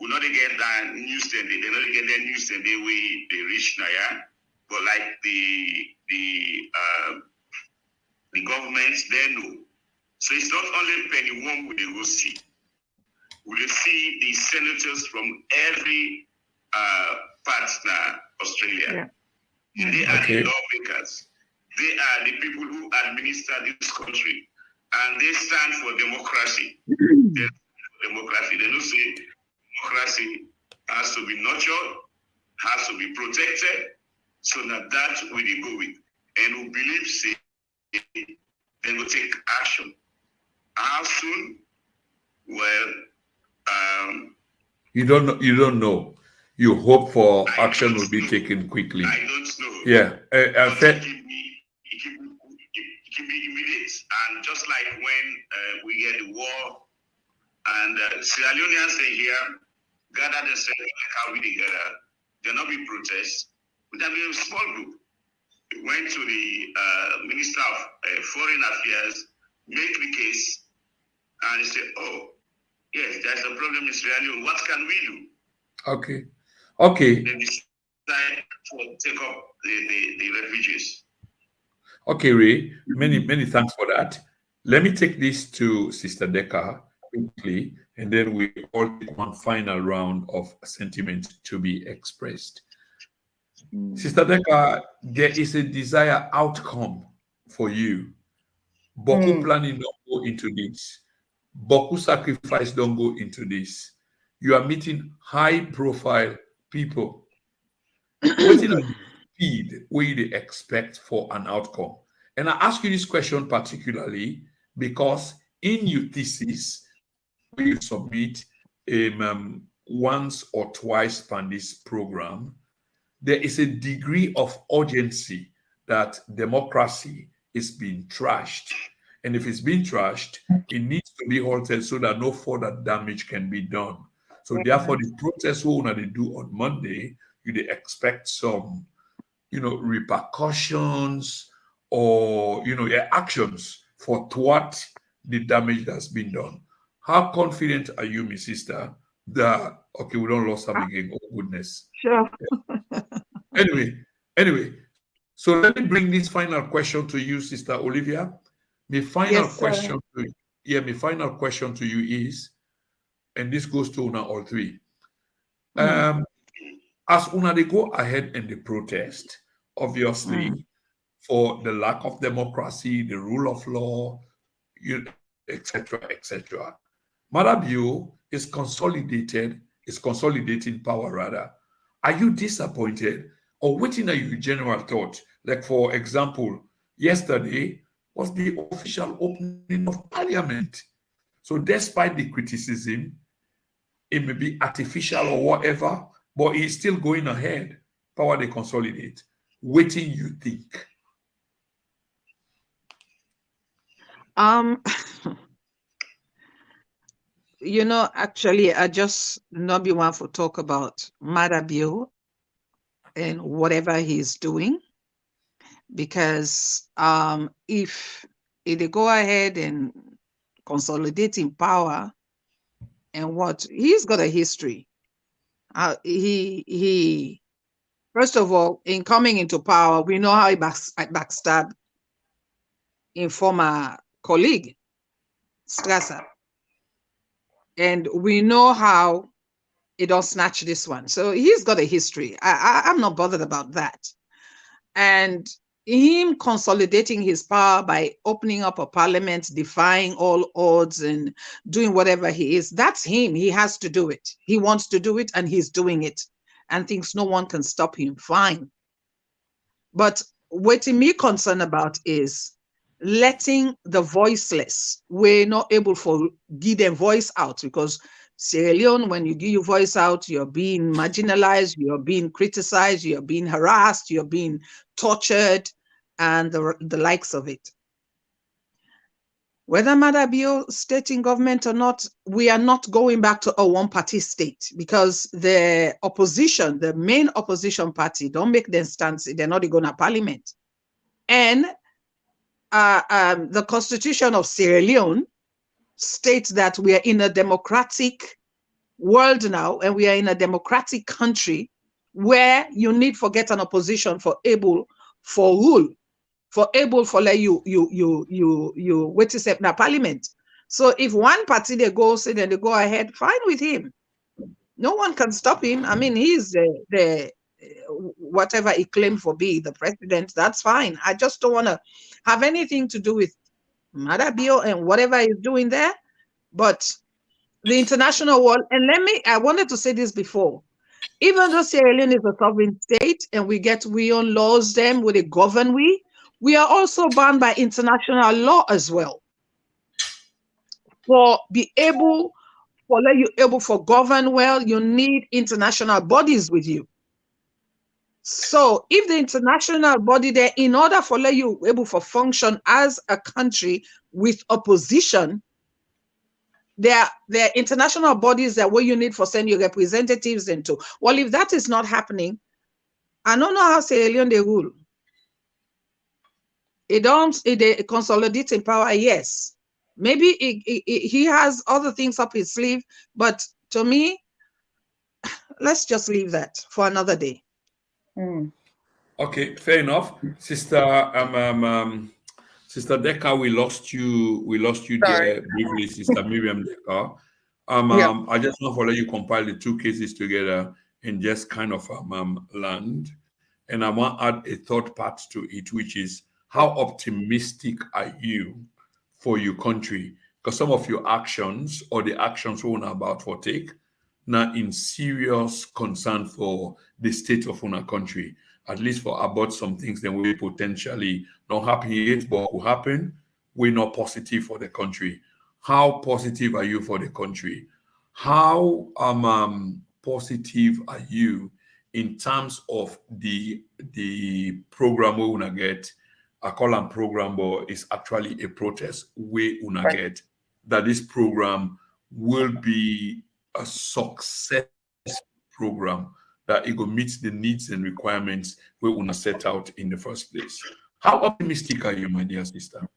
We not get that news then they not get that news then they way they reach now, yeah. But like the governments, they know. So it's not only penny one we go see. We see the senators from every part now, Australia. Yeah. They are the lawmakers. They are the people who administer this country. And they stand for democracy. Democracy. They don't say democracy has to be nurtured, has to be protected, so that we go with. And we believe, say, they will take action. How soon? Well, you don't know. You hope for action will be taken quickly. I don't know. Yeah, It can be immediate. And just like when we get the war, and Sierra Leoneans say here, gather themselves like how we together. There not be protests. But there be a small group. We went to the Minister of Foreign Affairs, make the case, and he said, oh, yes, there's a problem in Sierra Leone. What can we do? Okay. Okay. They decide to take up the refugees. Okay, Ray. Many thanks for that. Let me take this to Sister Decker quickly, and then we all take one final round of sentiment to be expressed. Sister Decker, there is a desired outcome for you. Boku planning don't go into this. Boku sacrifice don't go into this. You are meeting high-profile people. What is the speed where you expect for an outcome? And I ask you this question particularly because in your thesis, when you submit once or twice on this program, there is a degree of urgency that democracy is being trashed. And if it's being trashed, it needs to be halted so that no further damage can be done. So therefore, the protest we want to do on Monday, you expect some, repercussions or, actions for thwart the damage that's been done. How confident are you, my sister, that, okay, we don't lose them again, oh goodness. Sure. Anyway, so let me bring this final question to you, Sister Olivia. My final question to you is, and this goes to Una all three. As Una they go ahead in the protest, obviously, for the lack of democracy, the rule of law, etc., etc. Madabio is consolidating power rather. Are you disappointed or waiting at your general thought? Like, for example, yesterday was the official opening of Parliament. So despite the criticism, it may be artificial or whatever, but it's still going ahead. Power they consolidate. Waiting, you think? Actually, I just not be one for talk about Madabio and whatever he's doing, because if they go ahead and consolidating power, and what he's got a history. He first of all, in coming into power, we know how he backstabbed in former colleague Strasser, and we know how he don't snatch this one. So he's got a history. I'm not bothered about that. And him consolidating his power by opening up a parliament, defying all odds and doing whatever he is, that's him. He has to do it. He wants to do it and he's doing it and thinks no one can stop him. Fine. But what me concerned about is letting the voiceless, we're not able to give them voice out, because Sierra Leone, when you give your voice out, you're being marginalized, you're being criticized, you're being harassed, you're being tortured, and the likes of it. Whether Madabio state in government or not, we are not going back to a one-party state, because the opposition, the main opposition party, don't make them stand, they're not going to parliament. And the constitution of Sierra Leone states that we are in a democratic world now, and we are in a democratic country where you need to get an opposition for able for rule, for able for let you wait to say na parliament. So if one party they go say then they go ahead, fine with him. No one can stop him. I mean, he's the whatever he claimed for being the president. That's fine. I just don't want to have anything to do with Madabio and whatever he's doing there. But the international world, and I wanted to say this before, even though Sierra Leone is a sovereign state and we own laws them, we govern we are also bound by international law as well. For govern well, you need international bodies with you. So if the international body there, in order for you able to function as a country with opposition, there are international bodies that where you need for send your representatives into. Well, if that is not happening, I don't know how Sierra Leone they rule. They consolidate in power, yes. Maybe he has other things up his sleeve, but to me, let's just leave that for another day. Okay, fair enough, Sister Sister Decker. We lost you. We lost you there briefly, Sister Miriam Decker. I just want to let you compile the two cases together and just kind of land. And I want to add a third part to it, which is how optimistic are you for your country? Because some of your actions or the actions we are about to take now in serious concern for the state of our country, at least for about some things that we potentially not happen yet, but will happen. We're not positive for the country. How positive are you for the country? How positive are you in terms of the program we wanna get? I call them program, but it's actually a protest we wanna get. That this program will be a success program, that it will meet the needs and requirements we wanna set out in the first place. How optimistic are you, my dear sister?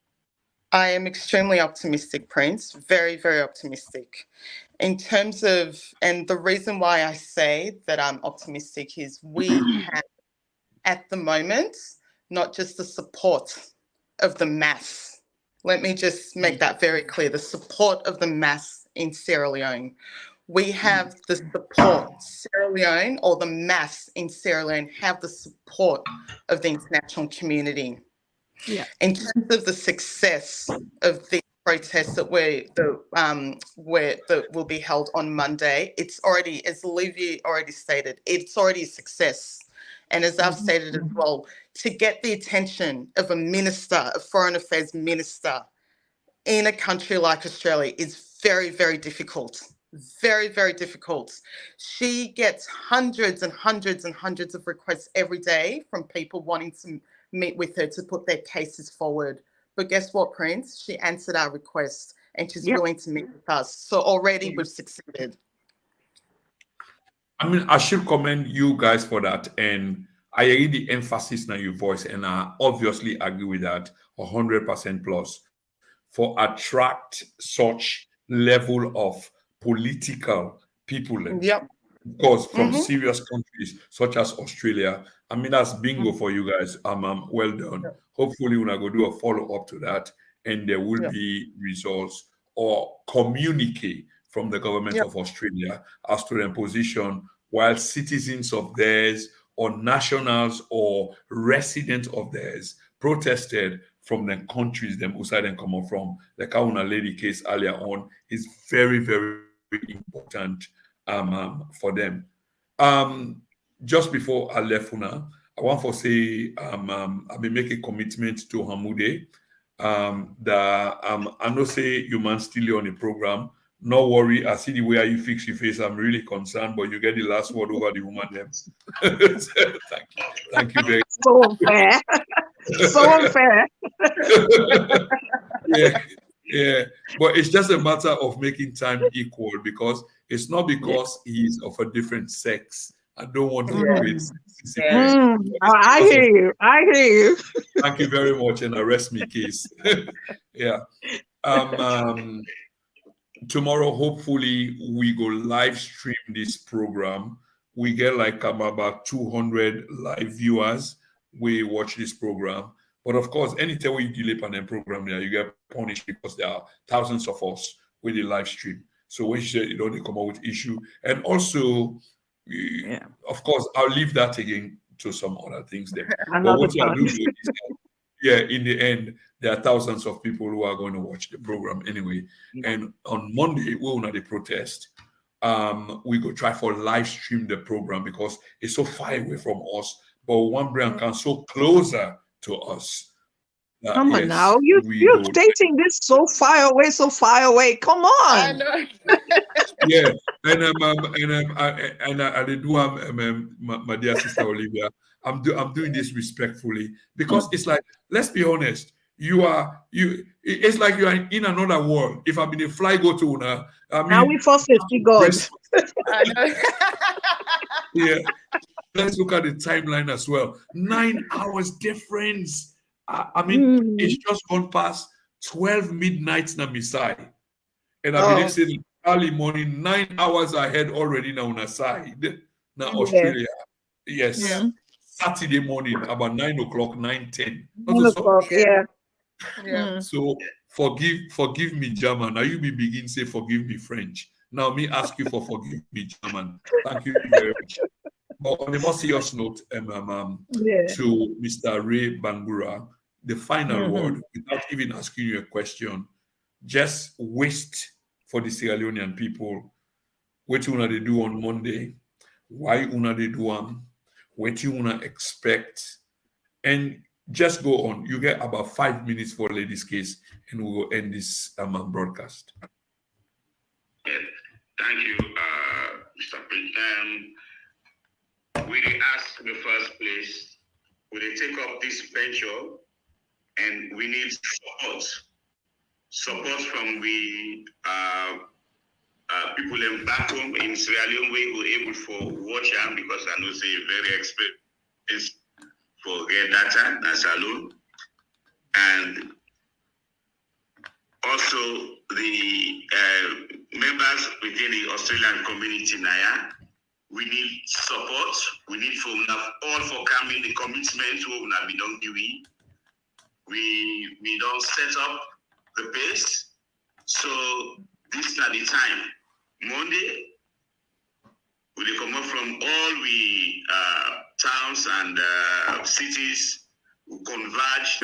I am extremely optimistic, Prince. Very, very optimistic. In terms of, and the reason why I say that I'm optimistic is we have, at the moment, not just the support of the mass. Let me just make that very clear. The support of the mass in Sierra Leone. We have the support. Sierra Leone, or the mass in Sierra Leone, have the support of the international community. Yeah. In terms of the success of the protests that will be held on Monday, it's already, as Olivia already stated, it's already a success. And as I've stated as well, to get the attention of a minister, a foreign affairs minister in a country like Australia is very, very difficult. Very, very difficult. She gets hundreds and hundreds and hundreds of requests every day from people wanting to meet with her to put their cases forward. But guess what, Prince? She answered our request and she's willing to meet with us. So already we've succeeded. I mean, I should commend you guys for that. And I agree the emphasis on your voice, and I obviously agree with that 100% plus. For attract such level of political people, of course, from serious countries such as Australia. I mean, that's bingo for you guys. Well done. Hopefully, we're going to do a follow-up to that, and there will be results or communique from the government of Australia as to their position, while citizens of theirs or nationals or residents of theirs protested from the countries them outside and come from. The Kauna lady case earlier on is very, very important for them. Just before I left Una, I want to say I've been making a commitment to Hamude that I know say you man still on the program. No worry, I see the way you fix your face. I'm really concerned, but you get the last word over the woman them. Thank you very much. So unfair. So unfair. Yeah. But it's just a matter of making time equal, because it's not because he's of a different sex. I don't want to create I hear you. I hear you. Thank you very much, and arrest me case. Yeah. Tomorrow, hopefully, we go live stream this program. We get like about 200 live viewers. We watch this program. But of course, anytime we delay on the program there, you get punished, because there are thousands of us with the live stream. So when you say you don't come out with issue. And also, of course, I'll leave that again to some other things there. But what I do is, in the end, there are thousands of people who are going to watch the program anyway. And on Monday, we will not the protest. We go try for live stream the program, because it's so far away from us. But one brand can so closer to us. Come on now, you're stating this so far away. Come on. I know. Yeah, and I do my dear sister Olivia. I'm doing this respectfully, because it's like, let's be honest. It's like you are in another world. If I've been a fly go to Una, now we force it to God. I know. Yeah. Let's look at the timeline as well. 9 hours difference. I mean, it's just gone past 12 midnight na Misai. And I believe saying early morning, 9 hours ahead already now on our side. Now, Yeah. Australia, yes, Yeah. Saturday morning, about 9 o'clock, 9:10. 9 o'clock, yeah. Yeah. So forgive me, German. Now you be begin say forgive me, French. Now me ask you for forgive me, German. Thank you very much. But on a more serious note, Yeah. to Mr. Ray Bangura, the final Mhm. word, without even asking you a question, just waste for the Sierra Leonean people. What you wanna do on Monday? Why una they do what you wanna expect, and just go on. You get about 5 minutes for ladies' case, and we will end this broadcast. Thank you, Mr. Prince. We ask in the first place, we take up this venture, and we need support from the people in back home in Sierra Leone. We were able for watch them because I know say very expensive for get data, that's alone, and also the members within the Australian community now. We need support. We need from all for coming the commitment we will be done doing. We don't set up the pace. So this is not the time. Monday, we come up from all the towns and cities who converge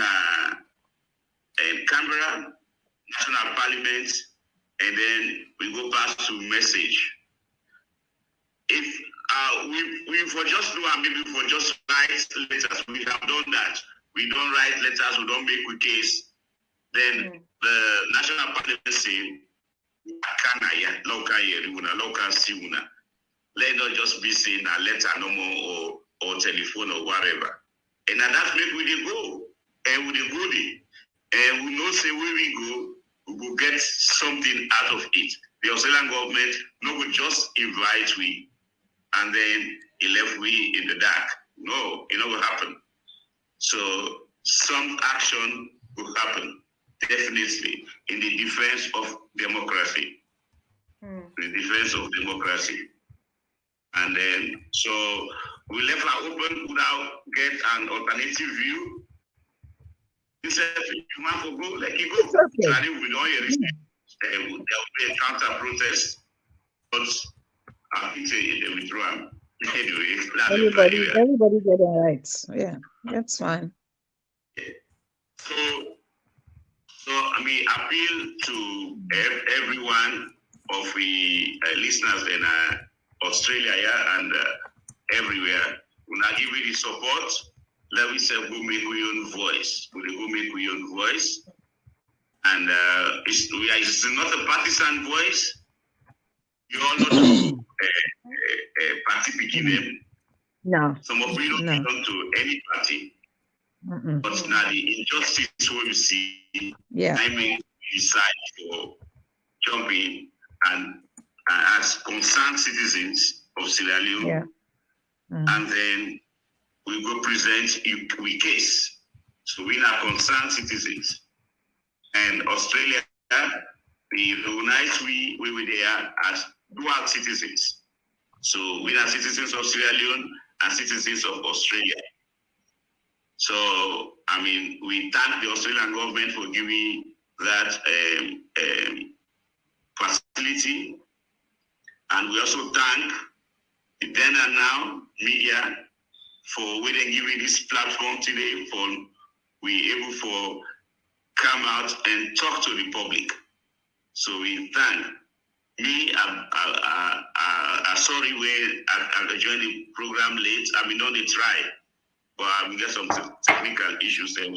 in Canberra, National Parliament, and then we go back to message. If we for just do and maybe for just write letters, we have done that. We don't write letters, we don't make a case. Then the National Parliament say, local, let not just be saying a letter no more or telephone or whatever. And that's make we go. And we go there. And we know say where we will get something out of it. The Australian government no will just invite we and then he left we in the dark. No, it will happen. So some action will happen, definitely, in the defense of democracy. The defense of democracy. And then, so we left her open without get an alternative view. He said, if you want to go, let you go. It's okay. So I think we don't hear it. There will be a counter protest, but I think they withdraw. Anyway, everybody getting rights. Yeah, that's fine. So I mean, appeal to everyone of the listeners in Australia and everywhere. We now give you the support. Let me say, go make your own voice. We go make your own voice, and it's not a partisan voice. You all not party picking them. No. Some of you don't belong to any party. But now the injustice we see, I mean, we decide to jump in and as concerned citizens of Sierra Leone, and then we go present we case. So we are concerned citizens. And Australia, we recognize we were there as dual citizens. So we are citizens of Sierra Leone and citizens of Australia. So, I mean, we thank the Australian government for giving that facility. And we also thank the then and now media for waiting giving this platform today for we able for come out and talk to the public. So we thank me. I'm sorry I joined the program late. I mean, don't try, but we got some technical issues that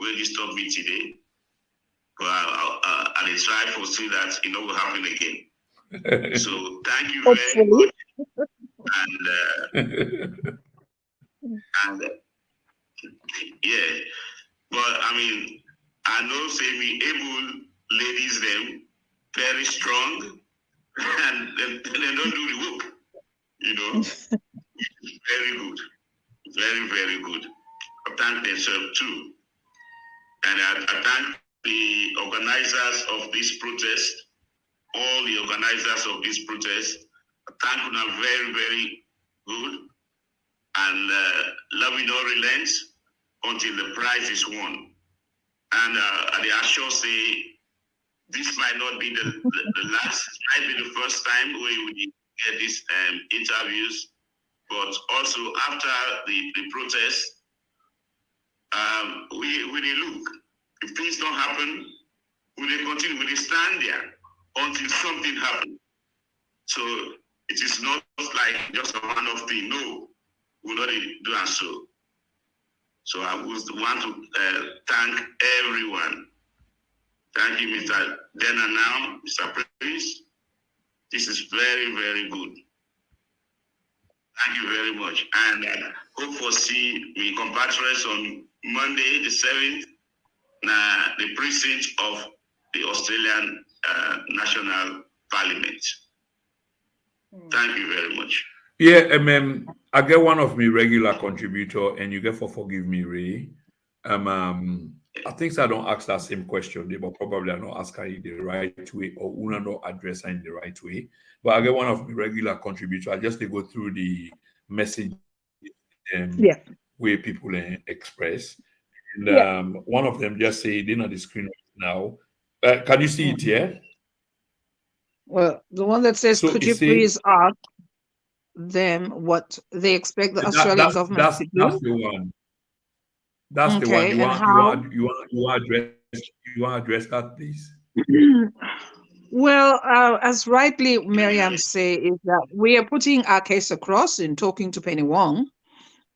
will disturb me today. But I'll try for see that it will happen again. So thank you very much. And yeah, but I mean, I know say we able ladies them very strong and they don't do the work, you know. Very good, very, very good. I thank themselves too. And I thank the organizers of this protest, all the organizers of this protest. I thank them very, very good, and love will not relent until the prize is won. And they assure say this might not be the last, might be the first time we get these interviews, but also after the protest, we look. If things don't happen, we continue, we stand there until something happens. So it is not like just a one-off thing. No, we'll not do and so. So I would want to thank everyone. Thank you, Mr. Then and now, Mr. Prince. This is very, very good. Thank you very much. And hope for see me compatriots on Monday, the 7th, the precinct of the Australian National Parliament. Thank you very much. Yeah, I get one of my regular contributor, and you get for forgive me, Ray. I think I don't ask that same question, but probably I don't ask her in the right way, or una not address her in the right way. But I get one of my regular contributor. I just go through the message where people express. And one of them just say they're not the screen right now. Can you see it here? Well, the one that says, So could you please ask them what they expect the Australian government to do? That's the one. That's the one. You want to address that, please? Well, as rightly Miriam say, is that we are putting our case across in talking to Penny Wong.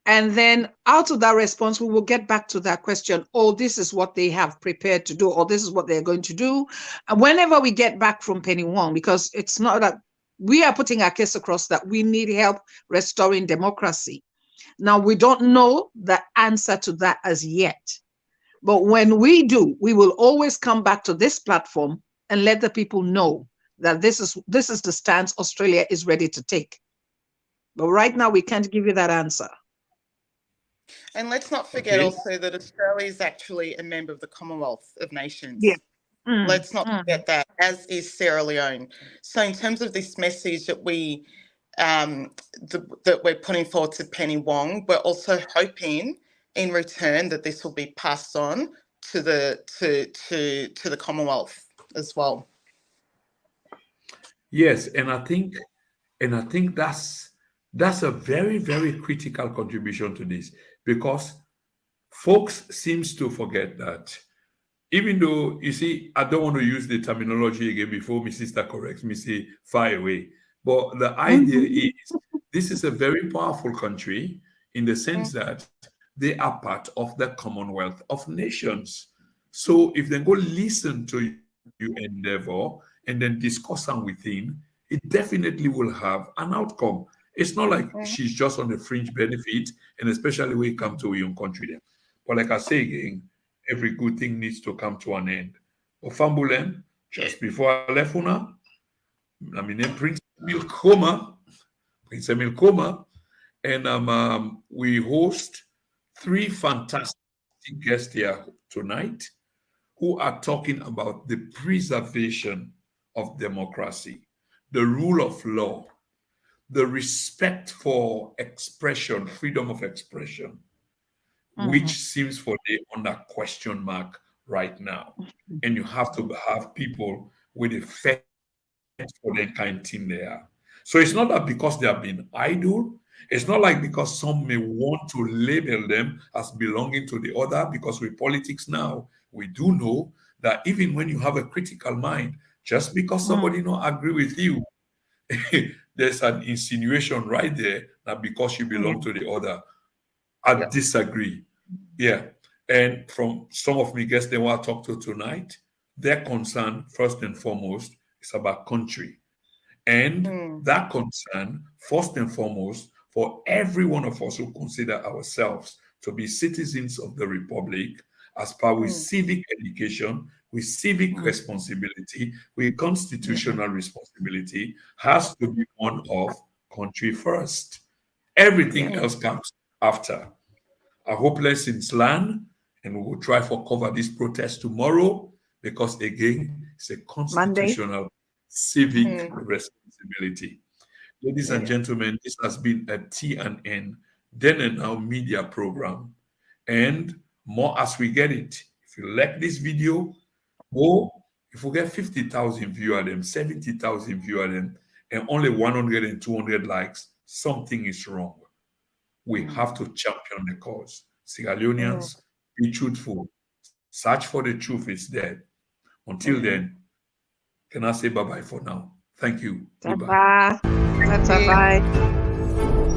And then out of that response, we will get back to that question. Oh, this is what they have prepared to do, or this is what they're going to do. And whenever we get back from Penny Wong, because it's not that we are putting our case across that we need help restoring democracy. Now, we don't know the answer to that as yet. But when we do, we will always come back to this platform and let the people know that this is the stance Australia is ready to take. But right now, we can't give you that answer. And let's not forget also that Australia is actually a member of the Commonwealth of Nations. Yeah. Let's not forget that, as is Sierra Leone. So in terms of this message that we're putting forward to Penny Wong, we're also hoping in return that this will be passed on to the Commonwealth as well. Yes, and I think that's a very, very critical contribution to this, because folks seems to forget that, even though, you see, I don't want to use the terminology again before my sister corrects me, say fire away. But the idea is this is a very powerful country in the sense that they are part of the Commonwealth of Nations. So if they go listen to you endeavor and then discuss them within, it definitely will have an outcome. It's not like she's just on the fringe benefit, and especially when it comes to your own country then. But like I say again, every good thing needs to come to an end. But Fambulen, just before I left Una, I mean Prince Emil Koma, and we host 3 fantastic guests here tonight who are talking about the preservation of democracy, the rule of law, the respect for expression, freedom of expression, which seems for the under question mark right now. And you have to have people with a fair for the kind thing there. So it's not that because they have been idle, it's not like because some may want to label them as belonging to the other, because with politics now, we do know that even when you have a critical mind, just because somebody don't agree with you, there's an insinuation right there that because you belong to the other, I disagree. Yeah. And from some of my guests they want to talk to tonight, their concern, first and foremost, is about country. And that concern, first and foremost, for every one of us who consider ourselves to be citizens of the Republic, as per with civic education, with civic responsibility, with constitutional responsibility, has to be one of country first. Everything else comes after. I hope lessons learned, and we will try for cover this protest tomorrow, because again, it's a constitutional civic responsibility. Ladies and gentlemen, this has been a T&N, Then and Now media program. And more as we get it. If you like this video, or if we get 50,000 viewers, them 70,000 viewers, them, and only 100 and 200 likes, something is wrong. We have to champion the cause. Sierra Leoneans, be truthful. Search for the truth, it's there. Until then, can I say bye-bye for now? Thank you. Goodbye. Bye. Bye.